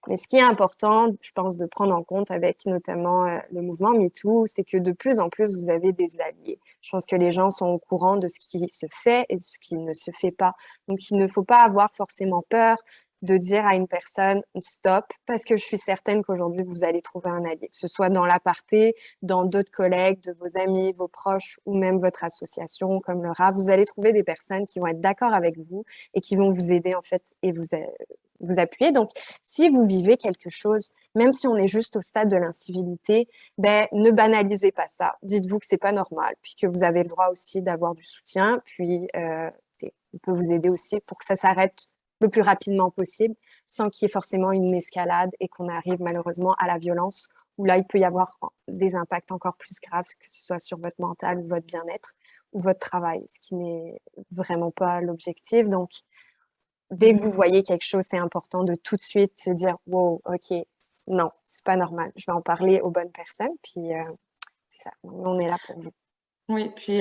Mais ce qui est important, je pense, de prendre en compte avec notamment le mouvement MeToo, c'est que de plus en plus, vous avez des alliés. Je pense que les gens sont au courant de ce qui se fait et de ce qui ne se fait pas. Donc, il ne faut pas avoir forcément peur de dire à une personne stop, parce que je suis certaine qu'aujourd'hui, vous allez trouver un allié, que ce soit dans l'aparté, dans d'autres collègues, de vos amis, vos proches ou même votre association comme le RAF. Vous allez trouver des personnes qui vont être d'accord avec vous et qui vont vous aider en fait et vous appuyer. Donc, si vous vivez quelque chose, même si on est juste au stade de l'incivilité, ben, ne banalisez pas ça. Dites-vous que c'est pas normal, puis que vous avez le droit aussi d'avoir du soutien, puis on peut vous aider aussi pour que ça s'arrête le plus rapidement possible, sans qu'il y ait forcément une escalade et qu'on arrive malheureusement à la violence, où là, il peut y avoir des impacts encore plus graves, que ce soit sur votre mental ou votre bien-être ou votre travail, ce qui n'est vraiment pas l'objectif. Donc, dès que vous voyez quelque chose, c'est important de tout de suite se dire « Wow, OK, non, c'est pas normal. Je vais en parler aux bonnes personnes. » Puis, c'est ça. On est là pour vous. Oui, puis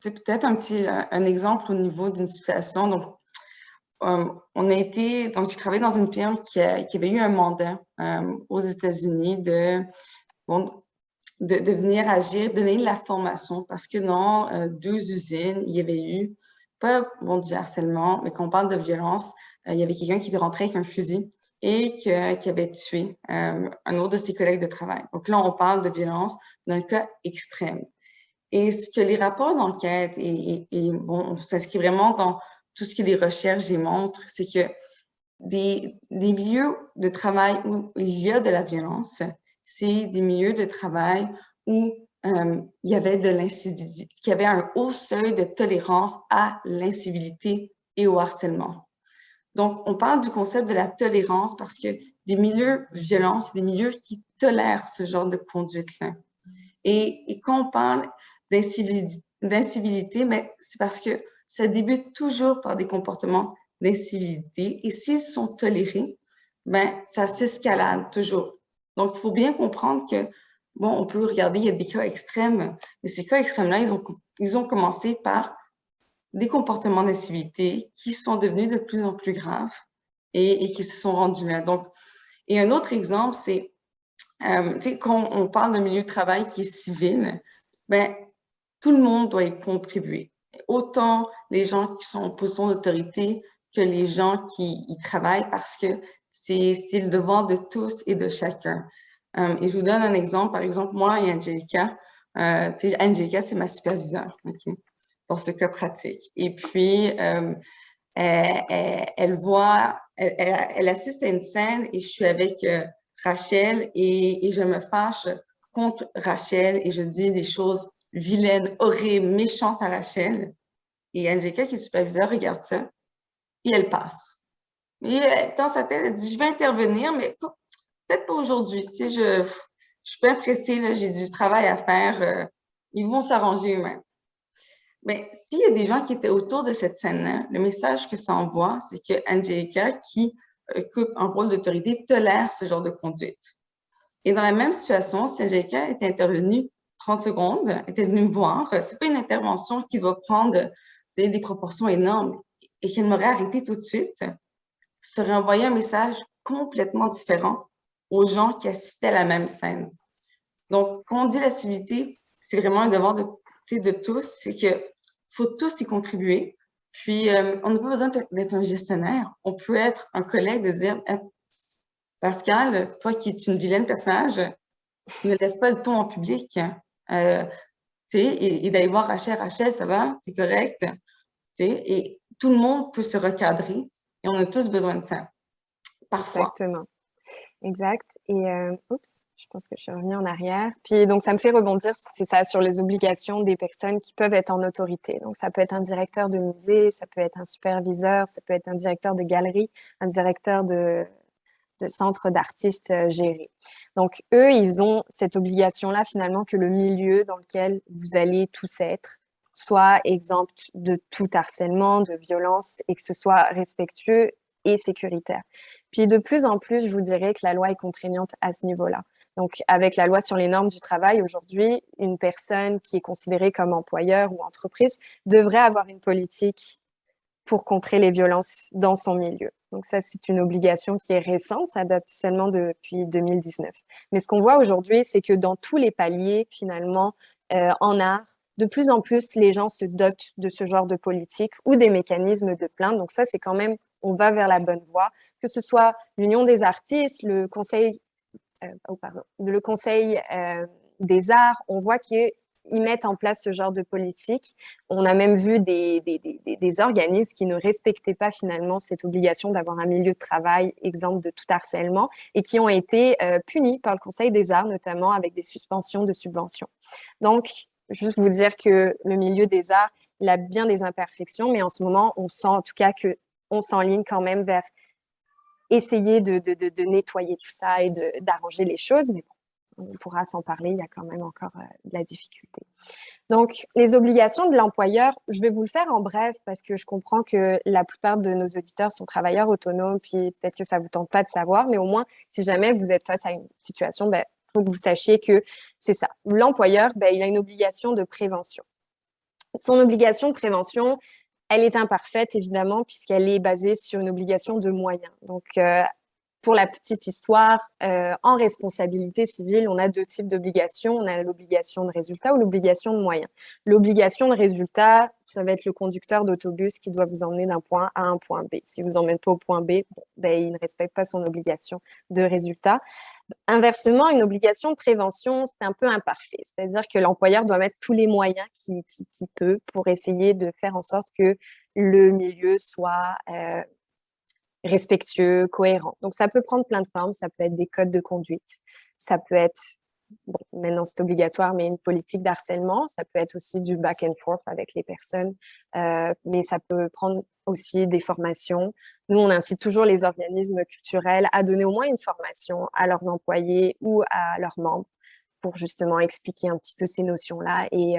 peut-être un exemple au niveau d'une situation. Donc, donc j'ai travaillé dans une firme qui avait eu un mandat aux États-Unis de venir agir, donner de la formation parce que dans 2 usines, il y avait eu, pas du harcèlement, mais quand on parle de violence, il y avait quelqu'un qui rentrait avec un fusil et qui avait tué un autre de ses collègues de travail. Donc là, on parle de violence d'un cas extrême. Et ce que les rapports d'enquête on s'inscrit vraiment dans tout ce que les recherches y montrent, c'est que des milieux de travail où il y a de la violence, c'est des milieux de travail où il y avait de l'incivilité, qu'il y avait un haut seuil de tolérance à l'incivilité et au harcèlement. Donc, on parle du concept de la tolérance parce que des milieux violents, c'est des milieux qui tolèrent ce genre de conduite-là. Et quand on parle d'incivilité, mais c'est parce que ça débute toujours par des comportements d'incivilité et s'ils sont tolérés, ben ça s'escalade toujours. Donc, il faut bien comprendre que, bon, on peut regarder, il y a des cas extrêmes, mais ces cas extrêmes-là, ils ont commencé par des comportements d'incivilité qui sont devenus de plus en plus graves et qui se sont rendus là. Donc, et un autre exemple, c'est, quand on parle d'un milieu de travail qui est civil, ben tout le monde doit y contribuer. Autant les gens qui sont en position d'autorité que les gens qui y travaillent parce que c'est le devoir de tous et de chacun. Et je vous donne un exemple. Par exemple, moi et Angelica, Angelica, c'est ma superviseure, okay, dans ce cas pratique. Et puis, elle assiste à une scène et je suis avec Rachel et je me fâche contre Rachel et je dis des choses vilaines, horribles, méchantes à Rachel. Et Angelica, qui est superviseure, regarde ça et elle passe. Et dans sa tête, elle dit, je vais intervenir, mais peut-être pas aujourd'hui. Tu sais, je suis pas pressée, j'ai du travail à faire. Ils vont s'arranger eux-mêmes. Mais s'il y a des gens qui étaient autour de cette scène-là, le message que ça envoie, c'est que Angelica, qui occupe un rôle d'autorité, tolère ce genre de conduite. Et dans la même situation, si Angelica était intervenue 30 secondes, était venue me voir, c'est pas une intervention qui va prendre des proportions énormes et qu'elle m'aurait arrêté tout de suite, ça aurait envoyé un message complètement différent aux gens qui assistaient à la même scène. Donc, quand on dit la civilité, c'est vraiment un devoir de tous, c'est qu'il faut tous y contribuer. Puis, on n'a pas besoin d'être un gestionnaire. On peut être un collègue, de dire Pascal, toi qui es une vilaine personnage, ne lève pas le ton en public. Et d'aller voir Rachel, ça va? C'est correct? Et tout le monde peut se recadrer et on a tous besoin de ça, parfois. Exactement. Exact. Et oups, je pense que je suis revenue en arrière. Puis donc, ça me fait rebondir, c'est ça, sur les obligations des personnes qui peuvent être en autorité. Donc, ça peut être un directeur de musée, ça peut être un superviseur, ça peut être un directeur de galerie, un directeur de centre d'artistes gérés. Donc, eux, ils ont cette obligation-là, finalement, que le milieu dans lequel vous allez tous être soit exempt de tout harcèlement, de violence, et que ce soit respectueux et sécuritaire. Puis de plus en plus, je vous dirais que la loi est contraignante à ce niveau-là. Donc, avec la loi sur les normes du travail, aujourd'hui, une personne qui est considérée comme employeur ou entreprise devrait avoir une politique pour contrer les violences dans son milieu. Donc ça, c'est une obligation qui est récente, ça date seulement depuis 2019. Mais ce qu'on voit aujourd'hui, c'est que dans tous les paliers, finalement, en art, de plus en plus, les gens se dotent de ce genre de politique ou des mécanismes de plainte. Donc ça, c'est quand même, on va vers la bonne voie, que ce soit l'Union des artistes, le Conseil, des arts, on voit qu'ils mettent en place ce genre de politique. On a même vu des organismes qui ne respectaient pas finalement cette obligation d'avoir un milieu de travail exempt de tout harcèlement et qui ont été punis par le Conseil des arts, notamment avec des suspensions de subventions. Donc, juste vous dire que le milieu des arts, il a bien des imperfections, mais en ce moment, on sent en tout cas qu'on s'enligne quand même vers essayer de nettoyer tout ça et d'arranger les choses. Mais bon, on pourra s'en parler, il y a quand même encore de la difficulté. Donc, les obligations de l'employeur, je vais vous le faire en bref parce que je comprends que la plupart de nos auditeurs sont travailleurs autonomes, puis peut-être que ça ne vous tente pas de savoir, mais au moins, si jamais vous êtes face à une situation, il faut que vous sachiez que c'est ça. L'employeur, il a une obligation de prévention. Son obligation de prévention, elle est imparfaite, évidemment, puisqu'elle est basée sur une obligation de moyens. Donc, pour la petite histoire, en responsabilité civile, on a deux types d'obligations. On a l'obligation de résultat ou l'obligation de moyens. L'obligation de résultat, ça va être le conducteur d'autobus qui doit vous emmener d'un point A à un point B. Si vous n'emmènez pas au point B, il ne respecte pas son obligation de résultat. Inversement, une obligation de prévention, c'est un peu imparfait. C'est-à-dire que l'employeur doit mettre tous les moyens qu'il peut pour essayer de faire en sorte que le milieu soit respectueux, cohérent. Donc, ça peut prendre plein de formes. Ça peut être des codes de conduite. Ça peut être, maintenant c'est obligatoire, mais une politique d'harcèlement. Ça peut être aussi du back and forth avec les personnes. Mais ça peut prendre aussi des formations. Nous, on incite toujours les organismes culturels à donner au moins une formation à leurs employés ou à leurs membres pour justement expliquer un petit peu ces notions-là et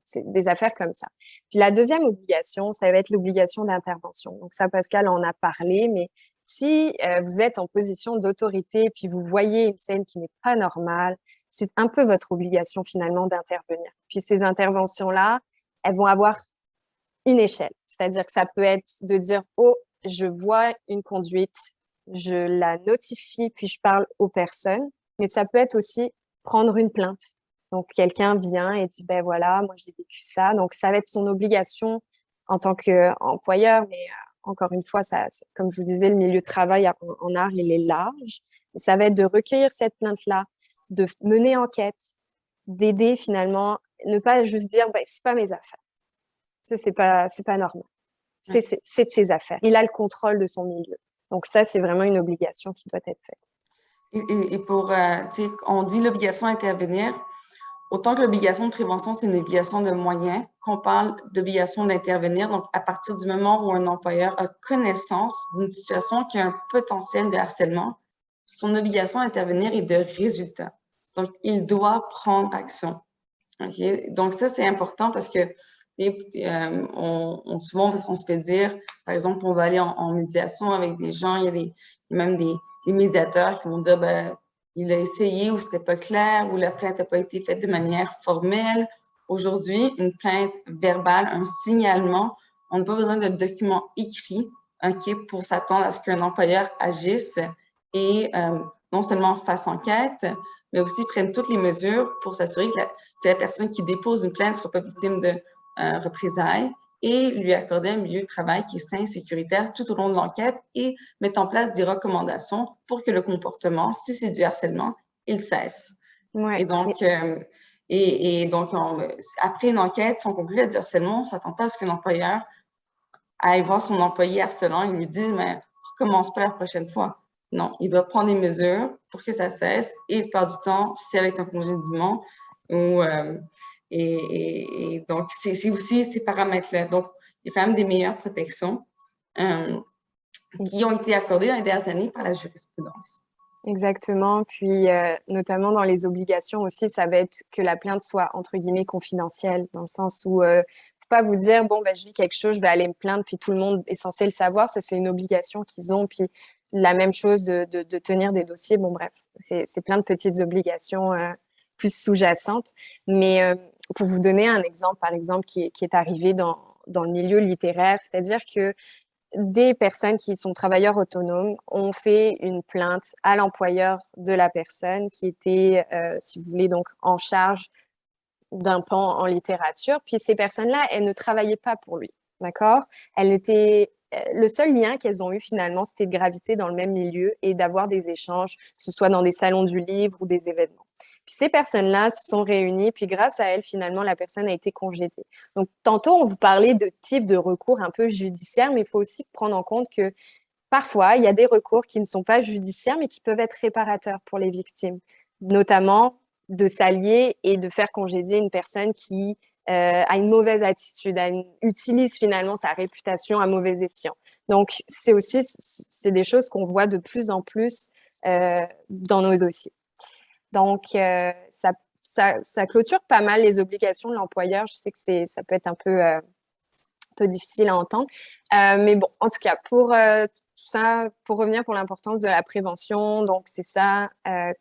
c'est des affaires comme ça. Puis la deuxième obligation, ça va être l'obligation d'intervention. Donc ça, Pascal en a parlé, mais si vous êtes en position d'autorité puis vous voyez une scène qui n'est pas normale, c'est un peu votre obligation finalement d'intervenir. Puis ces interventions-là, elles vont avoir une échelle. C'est-à-dire que ça peut être de dire « Oh, je vois une conduite, je la notifie puis je parle aux personnes », mais ça peut être aussi prendre une plainte. Donc, quelqu'un vient et dit, voilà, moi, j'ai vécu ça. Donc, ça va être son obligation en tant qu'employeur. Mais encore une fois, ça, comme je vous disais, le milieu de travail en art, il est large. Et ça va être de recueillir cette plainte-là, de mener enquête, d'aider finalement, ne pas juste dire, c'est pas mes affaires. C'est pas normal. C'est de ses affaires. Il a le contrôle de son milieu. Donc, ça, c'est vraiment une obligation qui doit être faite. Et pour, on dit l'obligation d'intervenir. Autant que l'obligation de prévention, c'est une obligation de moyens, qu'on parle d'obligation d'intervenir. Donc, à partir du moment où un employeur a connaissance d'une situation qui a un potentiel de harcèlement, son obligation d'intervenir est de résultat. Donc, il doit prendre action. Okay? Donc, ça, c'est important parce que souvent, on se fait dire, par exemple, on va aller en médiation avec des gens, il y a même des médiateurs qui vont dire, il a essayé ou c'était pas clair ou la plainte n'a pas été faite de manière formelle. Aujourd'hui, une plainte verbale, un signalement, on n'a pas besoin de documents écrits pour s'attendre à ce qu'un employeur agisse et non seulement fasse enquête, mais aussi prennent toutes les mesures pour s'assurer que la personne qui dépose une plainte ne soit pas victime de représailles et lui accorder un milieu de travail qui est sain et sécuritaire tout au long de l'enquête et mettre en place des recommandations pour que le comportement, si c'est du harcèlement, il cesse. Ouais. Et donc, après une enquête, si on conclut à du harcèlement, on ne s'attend pas à ce qu'un employeur aille voir son employé harcelant et lui dise « mais recommence pas la prochaine fois ». Non, il doit prendre des mesures pour que ça cesse et la plupart du temps, c'est avec un congédiement ou… et donc, c'est aussi ces paramètres-là. Donc, il y a quand même des meilleures protections qui ont été accordées dans les dernières années par la jurisprudence. Exactement. Puis, notamment dans les obligations aussi, ça va être que la plainte soit, entre guillemets, confidentielle, dans le sens où faut pas vous dire, bon, ben, je vis quelque chose, je vais aller me plaindre, puis tout le monde est censé le savoir. Ça, c'est une obligation qu'ils ont. Puis, la même chose de tenir des dossiers. Bon, bref, c'est plein de petites obligations plus sous-jacentes. Mais pour vous donner un exemple, par exemple, qui est arrivé dans le milieu littéraire, c'est-à-dire que des personnes qui sont travailleurs autonomes ont fait une plainte à l'employeur de la personne qui était, si vous voulez, donc en charge d'un pan en littérature. Puis ces personnes-là, elles ne travaillaient pas pour lui, d'accord? Le seul lien qu'elles ont eu finalement, c'était de graviter dans le même milieu et d'avoir des échanges, que ce soit dans des salons du livre ou des événements. Puis ces personnes-là se sont réunies, puis grâce à elles, finalement, la personne a été congédiée. Donc, tantôt, on vous parlait de type de recours un peu judiciaire, mais il faut aussi prendre en compte que parfois, il y a des recours qui ne sont pas judiciaires, mais qui peuvent être réparateurs pour les victimes, notamment de s'allier et de faire congédier une personne qui a une mauvaise attitude, utilise finalement sa réputation à mauvais escient. Donc, c'est des choses qu'on voit de plus en plus dans nos dossiers. Donc, ça clôture pas mal les obligations de l'employeur. Je sais que ça peut être un peu difficile à entendre. Mais bon, en tout cas, pour tout ça, pour revenir pour l'importance de la prévention, donc c'est ça,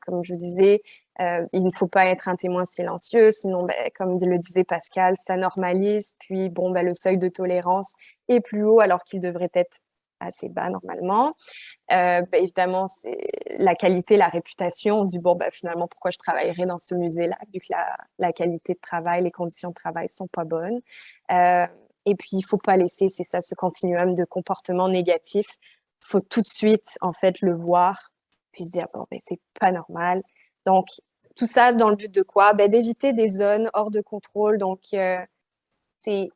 comme je disais, il ne faut pas être un témoin silencieux, sinon, ben, comme le disait Pascal, ça normalise, puis bon, ben, le seuil de tolérance est plus haut alors qu'il devrait être assez bas normalement. Ben, évidemment, c'est la qualité, la réputation. On dit, bon, ben, finalement, pourquoi je travaillerais dans ce musée-là, vu que la qualité de travail, les conditions de travail sont pas bonnes. Et puis, il faut pas laisser, c'est ça, ce continuum de comportement négatif. Il faut tout de suite, en fait, le voir, puis se dire, bon, ben, c'est pas normal. Donc, tout ça dans le but de quoi? Ben, d'éviter des zones hors de contrôle. Donc, c'est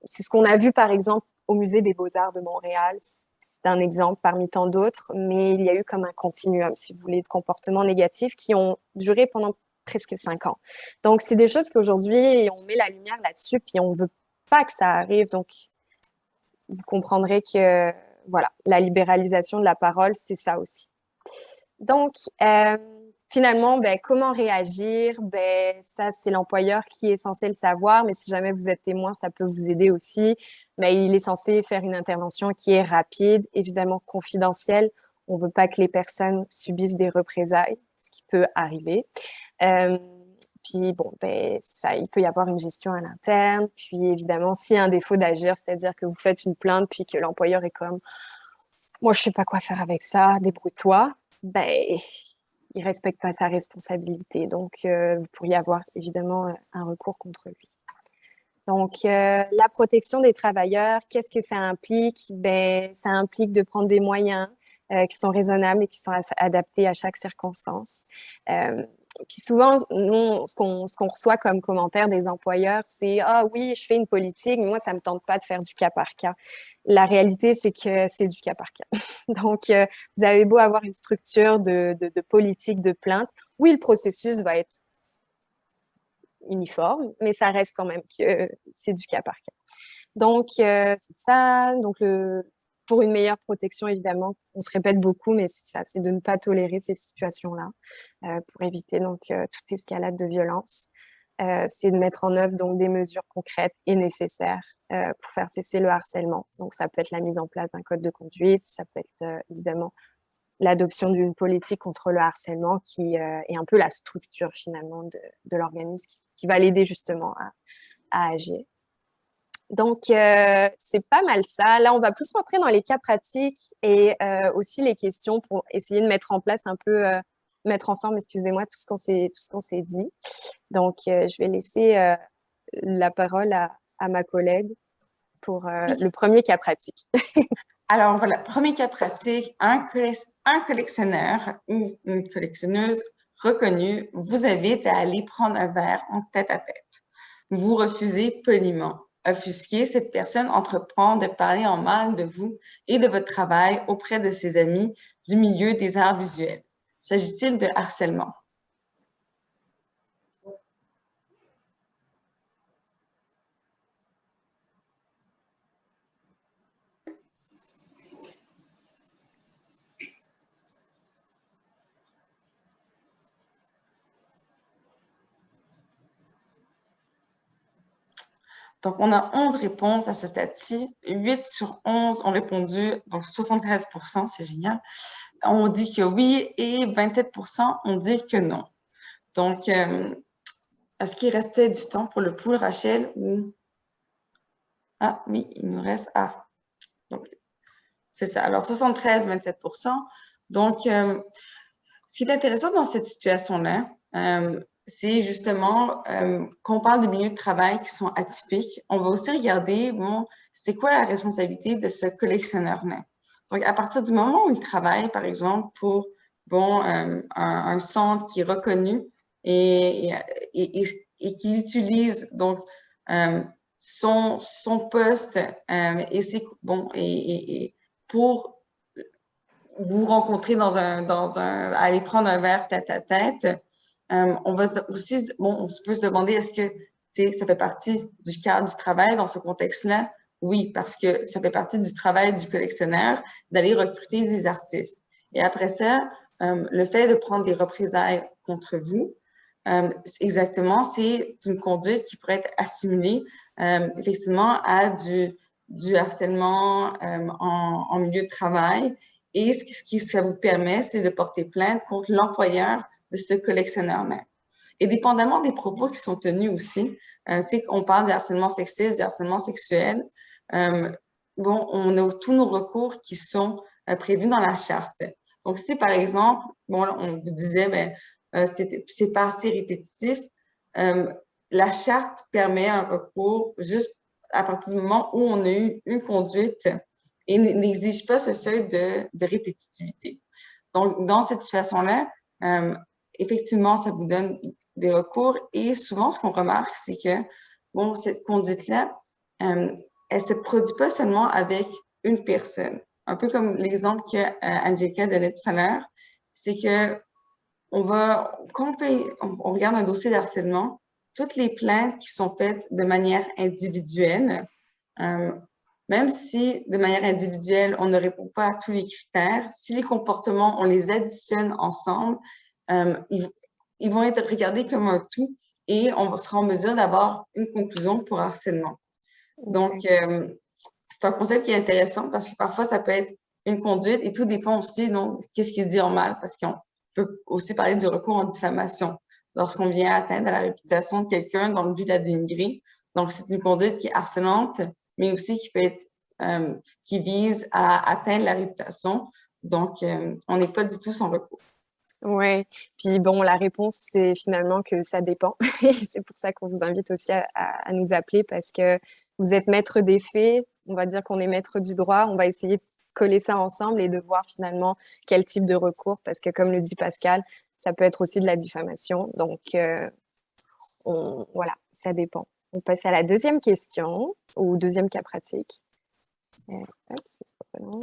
ce qu'on a vu, par exemple, au Musée des Beaux-Arts de Montréal. C'est un exemple parmi tant d'autres, mais il y a eu comme un continuum, si vous voulez, de comportements négatifs qui ont duré pendant presque 5 ans. Donc, c'est des choses qu'aujourd'hui, on met la lumière là-dessus, puis on ne veut pas que ça arrive. Donc, vous comprendrez que, voilà, la libéralisation de la parole, c'est ça aussi. Donc, finalement, ben, comment réagir? Ben, ça, c'est l'employeur qui est censé le savoir, mais si jamais vous êtes témoin, ça peut vous aider aussi. Ben, il est censé faire une intervention qui est rapide, évidemment confidentielle. On ne veut pas que les personnes subissent des représailles, ce qui peut arriver. Puis, bon, ben, ça, il peut y avoir une gestion à l'interne. Puis, évidemment, s'il y a un défaut d'agir, c'est-à-dire que vous faites une plainte, puis que l'employeur est comme « Moi, je ne sais pas quoi faire avec ça, débrouille-toi », ben, il ne respecte pas sa responsabilité. Donc, vous pourriez avoir évidemment un recours contre lui. Donc, la protection des travailleurs, qu'est-ce que ça implique? Ben, ça implique de prendre des moyens qui sont raisonnables et qui sont adaptés à chaque circonstance. Puis souvent, nous, ce qu'on reçoit comme commentaire des employeurs, c'est « Ah oui, je fais une politique, mais moi, ça ne me tente pas de faire du cas par cas. » La réalité, c'est que c'est du cas par cas. Donc, vous avez beau avoir une structure de politique de plainte, oui, le processus va être uniforme, mais ça reste quand même que c'est du cas par cas. Donc, c'est ça. Donc, pour une meilleure protection, évidemment, on se répète beaucoup, mais c'est ça, c'est de ne pas tolérer ces situations-là pour éviter donc toute escalade de violence. C'est de mettre en œuvre donc des mesures concrètes et nécessaires pour faire cesser le harcèlement. Donc, ça peut être la mise en place d'un code de conduite, ça peut être évidemment l'adoption d'une politique contre le harcèlement qui est un peu la structure finalement de l'organisme qui va l'aider justement à agir. Donc, c'est pas mal ça. Là, on va plus rentrer dans les cas pratiques et aussi les questions pour essayer de mettre en place un peu mettre en forme, excusez-moi, tout ce qu'on s'est dit. Donc, je vais laisser la parole à ma collègue pour le premier cas pratique. Alors, voilà, premier cas pratique, un collectionneur ou une collectionneuse reconnue vous invite à aller prendre un verre en tête-à-tête. Vous refusez poliment. Offusqué, cette personne entreprend de parler en mal de vous et de votre travail auprès de ses amis du milieu des arts visuels. S'agit-il de harcèlement? Donc, on a 11 réponses à ce stade-ci. 8 sur 11 ont répondu, donc 73%, c'est génial. On dit que oui et 27% ont dit que non. Donc, est-ce qu'il restait du temps pour le pool, Rachel? Ou... Ah oui, il nous reste... Ah, donc, c'est ça. Alors, 73, 27%. Donc, ce qui est intéressant dans cette situation-là, c'est justement qu'on parle de milieux de travail qui sont atypiques. On va aussi regarder, bon, c'est quoi la responsabilité de ce collectionneur-là? Donc, à partir du moment où il travaille, par exemple, pour, bon, un centre qui est reconnu et qui utilise, donc, son poste et c'est bon, et pour vous rencontrer aller prendre un verre tête à tête, on va aussi, bon, on peut se demander est-ce que ça fait partie du cadre du travail dans ce contexte-là? Oui, parce que ça fait partie du travail du collectionneur d'aller recruter des artistes. Et après ça, le fait de prendre des représailles contre vous, exactement, c'est une conduite qui pourrait être assimilée effectivement à du harcèlement en milieu de travail. Et ce que ça vous permet, c'est de porter plainte contre l'employeur de ce collectionneur-là. Et dépendamment des propos qui sont tenus aussi, tu sais, on parle de harcèlement sexiste, de harcèlement sexuel, bon, on a tous nos recours qui sont prévus dans la charte. Donc, si par exemple, bon, on vous disait, ben, c'est pas assez répétitif, la charte permet un recours juste à partir du moment où on a eu une conduite et n'exige pas ce seuil de répétitivité. Donc, dans cette situation-là, effectivement, ça vous donne des recours et souvent, ce qu'on remarque, c'est que, bon, cette conduite-là, elle se produit pas seulement avec une personne. Un peu comme l'exemple que Angelica donnait tout à l'heure, c'est que quand on regarde un dossier d'harcèlement, toutes les plaintes qui sont faites de manière individuelle, même si de manière individuelle, on ne répond pas à tous les critères, si les comportements, on les additionne ensemble, ils vont être regardés comme un tout et on sera en mesure d'avoir une conclusion pour harcèlement. Donc, c'est un concept qui est intéressant parce que parfois, ça peut être une conduite et tout dépend aussi, donc, qu'est-ce qui est dit en mal, parce qu'on peut aussi parler du recours en diffamation lorsqu'on vient atteindre à la réputation de quelqu'un dans le but de la dénigrer. Donc, c'est une conduite qui est harcelante, mais aussi qui peut être, qui vise à atteindre la réputation. Donc, on n'est pas du tout sans recours. Oui, puis bon, la réponse, c'est finalement que ça dépend. C'est pour ça qu'on vous invite aussi à nous appeler parce que vous êtes maître des faits, on va dire qu'on est maître du droit, on va essayer de coller ça ensemble et de voir finalement quel type de recours, parce que comme le dit Pascal, ça peut être aussi de la diffamation. Donc, voilà, ça dépend. On passe à la deuxième question, ou deuxième cas pratique. Hop, ça sera pas long.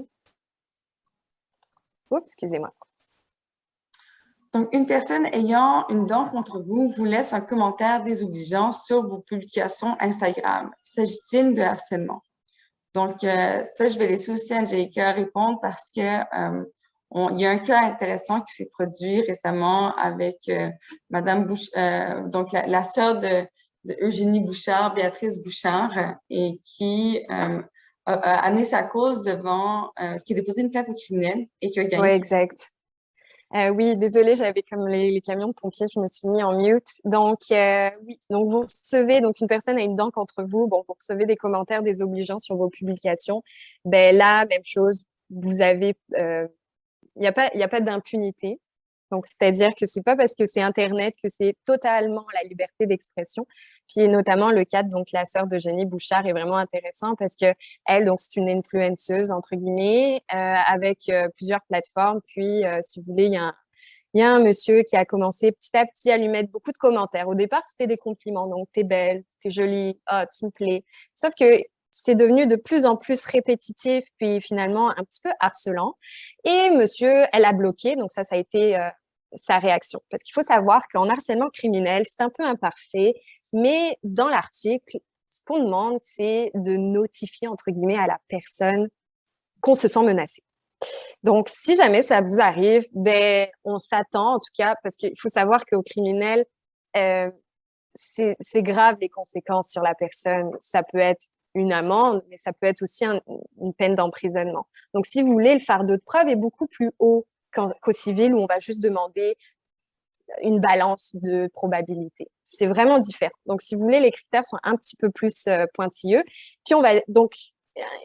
Oups, excusez-moi. Donc, une personne ayant une dent contre vous vous laisse un commentaire désobligeant sur vos publications Instagram. S'agit-il de harcèlement? Donc, ça, je vais laisser aussi Angelica répondre parce que il y a un cas intéressant qui s'est produit récemment avec Madame donc la sœur de Eugénie Bouchard, Béatrice Bouchard, et qui a amené sa cause devant, qui a déposé une plainte criminelle et qui a gagné. Oui, exact. Oui, désolée, j'avais comme les camions de pompiers, je me suis mis en mute. Donc, oui, donc vous recevez, donc une personne a une dent contre vous, bon, vous recevez des commentaires désobligeants sur vos publications. Ben là, même chose, vous avez, il n'y a pas d'impunité. Donc, c'est-à-dire que c'est pas parce que c'est Internet que c'est totalement la liberté d'expression. Puis, notamment, le cas de donc, la sœur d'Eugénie Bouchard est vraiment intéressant parce que elle, donc, c'est une influenceuse, entre guillemets, avec plusieurs plateformes. Puis, si vous voulez, il y a un monsieur qui a commencé petit à petit à lui mettre beaucoup de commentaires. Au départ, c'était des compliments. Donc, t'es belle, t'es jolie, oh, tu me plais. Sauf que c'est devenu de plus en plus répétitif, puis finalement un petit peu harcelant. Et monsieur, elle a bloqué. Donc, ça a été sa réaction. Parce qu'il faut savoir qu'en harcèlement criminel, c'est un peu imparfait. Mais dans l'article, ce qu'on demande, c'est de notifier, entre guillemets, à la personne qu'on se sent menacé. Donc, si jamais ça vous arrive, ben, on s'attend, en tout cas, parce qu'il faut savoir qu'au criminel, c'est grave les conséquences sur la personne. Ça peut être une amende, mais ça peut être aussi une peine d'emprisonnement. Donc, si vous voulez, le fardeau de preuve est beaucoup plus haut qu'au civil où on va juste demander une balance de probabilité. C'est vraiment différent. Donc, si vous voulez, les critères sont un petit peu plus pointilleux. Puis, on va donc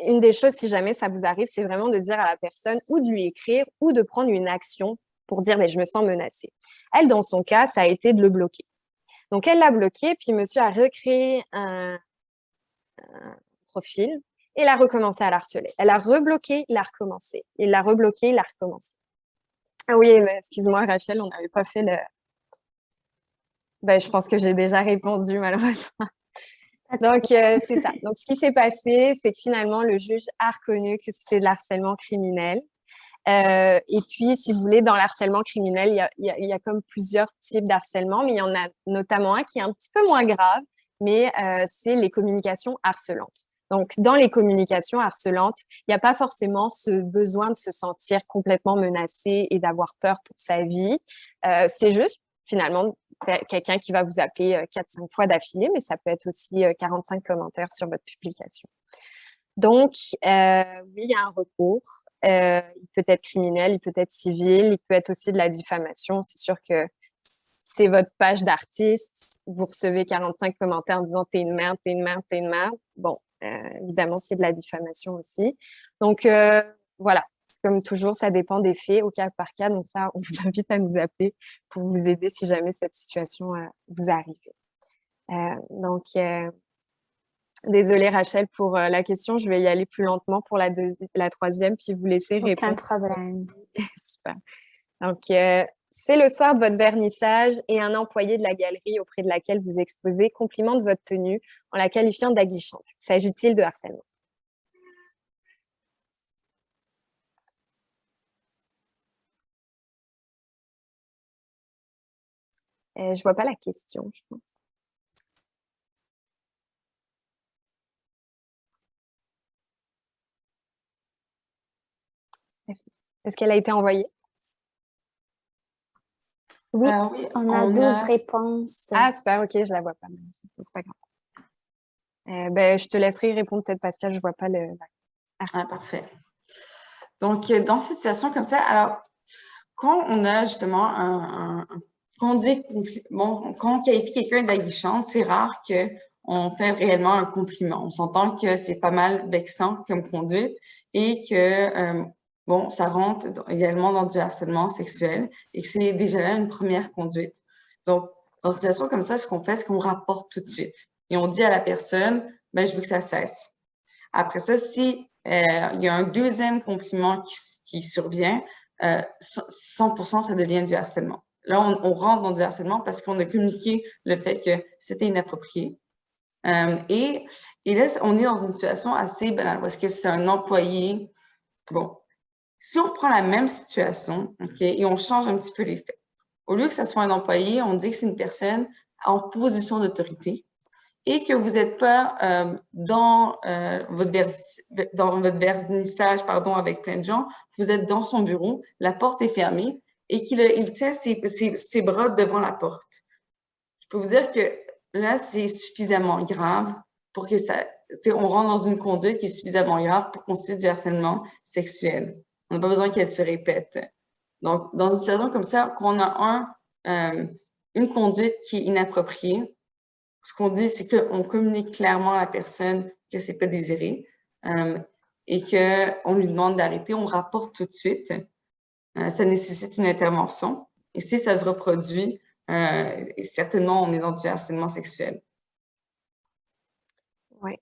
une des choses, si jamais ça vous arrive, c'est vraiment de dire à la personne ou de lui écrire ou de prendre une action pour dire mais je me sens menacée. Elle, dans son cas, ça a été de le bloquer. Donc, elle l'a bloqué, puis monsieur a recréé un profil et l'a recommencé à l'harceler. Elle a rebloqué, il a recommencé. Il l'a rebloqué, il a recommencé. Ah oui, mais excuse-moi, Rachel, on n'avait pas fait le... Ben, je pense que j'ai déjà répondu, malheureusement. Donc, c'est ça. Donc, ce qui s'est passé, c'est que finalement, le juge a reconnu que c'était de l'harcèlement criminel. Et puis, si vous voulez, dans l'harcèlement criminel, il y a comme plusieurs types d'harcèlement, mais il y en a notamment un qui est un petit peu moins grave, mais c'est les communications harcelantes. Donc, dans les communications harcelantes, il n'y a pas forcément ce besoin de se sentir complètement menacé et d'avoir peur pour sa vie. C'est juste, finalement, quelqu'un qui va vous appeler 4-5 fois d'affilée, mais ça peut être aussi 45 commentaires sur votre publication. Donc, oui, il y a un recours. Il peut être criminel, il peut être civil, il peut être aussi de la diffamation. C'est sûr que c'est votre page d'artiste, vous recevez 45 commentaires en disant « t'es une merde, t'es une merde, t'es une merde ». Bon, évidemment, c'est de la diffamation aussi. Donc, voilà. Comme toujours, ça dépend des faits au cas par cas. Donc ça, on vous invite à nous appeler pour vous aider si jamais cette situation vous arrive. Désolée Rachel pour la question. Je vais y aller plus lentement pour la troisième, puis vous laisser répondre. Aucun problème. Super. Donc, c'est le soir de votre vernissage et un employé de la galerie auprès de laquelle vous exposez complimente votre tenue en la qualifiant d'aguichante. S'agit-il de harcèlement? Je vois pas la question, je pense. Est-ce qu'elle a été envoyée? Oui, Oui, on a 12 réponses. Ah, super, ok, je la vois pas. C'est pas grave. Ben, je te laisserai y répondre peut-être, Pascal, je vois pas le... Ah, parfait. Donc, dans cette situation comme ça, alors, quand on a justement quand on qualifie quelqu'un d'aguichante, c'est rare qu'on fait réellement un compliment. On s'entend que c'est pas mal vexant comme conduite et que, bon, ça rentre également dans du harcèlement sexuel et que c'est déjà là une première conduite. Donc, dans une situation comme ça, ce qu'on fait, c'est qu'on rapporte tout de suite et on dit à la personne, ben, je veux que ça cesse. Après ça, si il y a un deuxième compliment qui survient, 100%, ça devient du harcèlement. Là, on rentre dans du harcèlement parce qu'on a communiqué le fait que c'était inapproprié. Et là, on est dans une situation assez banale parce que c'est un employé. Bon, si on reprend la même situation, OK, et on change un petit peu les faits. Au lieu que ce soit un employé, on dit que c'est une personne en position d'autorité et que vous n'êtes pas dans votre vernissage, pardon, avec plein de gens, vous êtes dans son bureau, la porte est fermée et qu'il tient ses bras devant la porte. Je peux vous dire que là, c'est suffisamment grave pour que ça, on rentre dans une conduite qui est suffisamment grave pour constituer du harcèlement sexuel. On n'a pas besoin qu'elle se répète. Donc, dans une situation comme ça, quand on a une conduite qui est inappropriée, ce qu'on dit, c'est qu'on communique clairement à la personne que c'est pas désiré et qu'on lui demande d'arrêter, on rapporte tout de suite. Ça nécessite une intervention. Et si ça se reproduit, certainement, on est dans du harcèlement sexuel. Oui.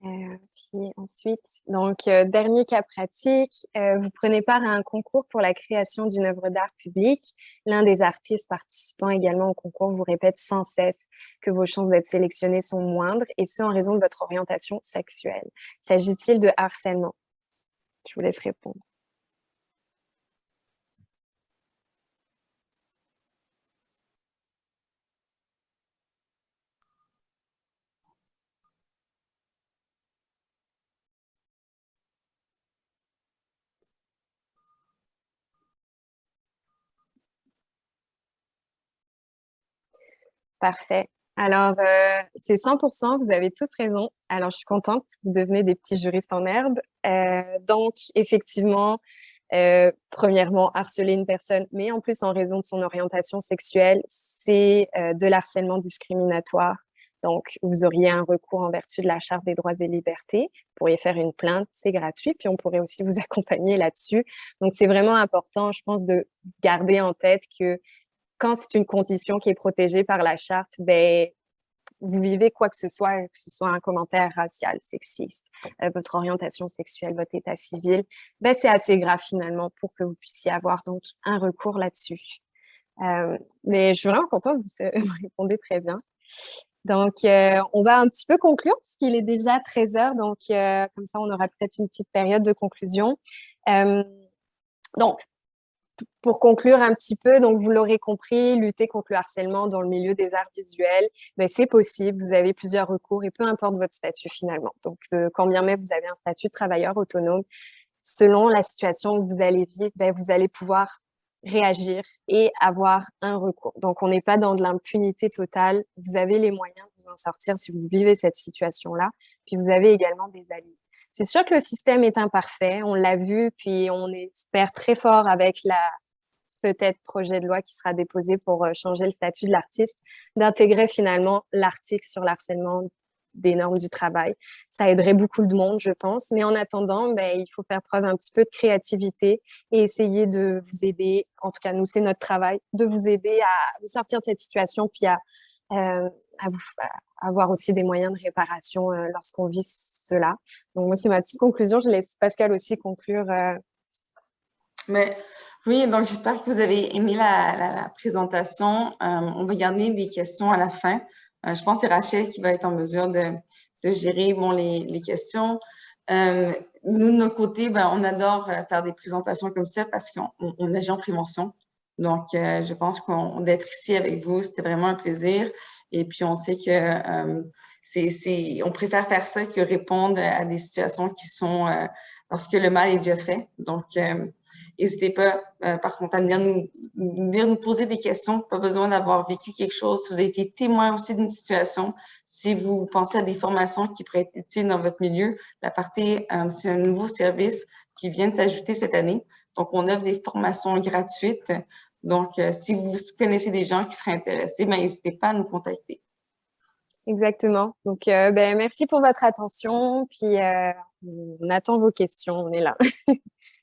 Puis ensuite, donc, dernier cas pratique, vous prenez part à un concours pour la création d'une œuvre d'art publique. L'un des artistes participant également au concours vous répète sans cesse que vos chances d'être sélectionné sont moindres, et ce en raison de votre orientation sexuelle. S'agit-il de harcèlement? Je vous laisse répondre. Parfait. Alors, c'est 100%, vous avez tous raison. Alors, je suis contente, vous devenez des petits juristes en herbe. Donc, effectivement, premièrement, harceler une personne, mais en plus en raison de son orientation sexuelle, c'est de l'harcèlement discriminatoire. Donc, vous auriez un recours en vertu de la Charte des droits et libertés. Vous pourriez faire une plainte, c'est gratuit, puis on pourrait aussi vous accompagner là-dessus. Donc, c'est vraiment important, je pense, de garder en tête que quand c'est une condition qui est protégée par la charte, ben, vous vivez quoi que ce soit un commentaire racial, sexiste, votre orientation sexuelle, votre état civil, ben, c'est assez grave finalement pour que vous puissiez avoir donc un recours là-dessus. Mais je suis vraiment contente, vous répondez très bien. Donc, on va un petit peu conclure puisqu'il est déjà 13 heures, donc comme ça, on aura peut-être une petite période de conclusion. Donc, pour conclure un petit peu, donc vous l'aurez compris, lutter contre le harcèlement dans le milieu des arts visuels, ben c'est possible, vous avez plusieurs recours et peu importe votre statut finalement. Donc, quand bien même vous avez un statut de travailleur autonome, selon la situation que vous allez vivre, ben vous allez pouvoir réagir et avoir un recours. Donc, on n'est pas dans de l'impunité totale. Vous avez les moyens de vous en sortir si vous vivez cette situation-là. Puis, vous avez également des alliés. C'est sûr que le système est imparfait, on l'a vu, puis on espère très fort avec la peut-être projet de loi qui sera déposé pour changer le statut de l'artiste, d'intégrer finalement l'article sur l'harcèlement des normes du travail. Ça aiderait beaucoup de monde, je pense. Mais en attendant, ben, il faut faire preuve un petit peu de créativité et essayer de vous aider. En tout cas, nous, c'est notre travail, de vous aider à vous sortir de cette situation, puis à avoir aussi des moyens de réparation lorsqu'on vit cela. Donc, moi, c'est ma petite conclusion. Je laisse Pascal aussi conclure. Mais, oui, donc j'espère que vous avez aimé la présentation. On va garder des questions à la fin. Je pense que c'est Rachel qui va être en mesure de gérer les questions. Nous, de notre côté, ben, on adore faire des présentations comme ça parce qu'on agit en prévention. Donc, je pense d'être ici avec vous, c'était vraiment un plaisir. Et puis, on sait que on préfère faire ça que répondre à des situations qui sont lorsque le mal est déjà fait. Donc, n'hésitez pas, par contre, à venir nous poser des questions. Pas besoin d'avoir vécu quelque chose. Si vous avez été témoin aussi d'une situation, si vous pensez à des formations qui pourraient être utiles dans votre milieu, l'Aparté, c'est un nouveau service qui vient de s'ajouter cette année. Donc, on offre des formations gratuites. Donc, si vous connaissez des gens qui seraient intéressés, ben, n'hésitez pas à nous contacter. Exactement. Donc, ben, merci pour votre attention. Puis, on attend vos questions. On est là.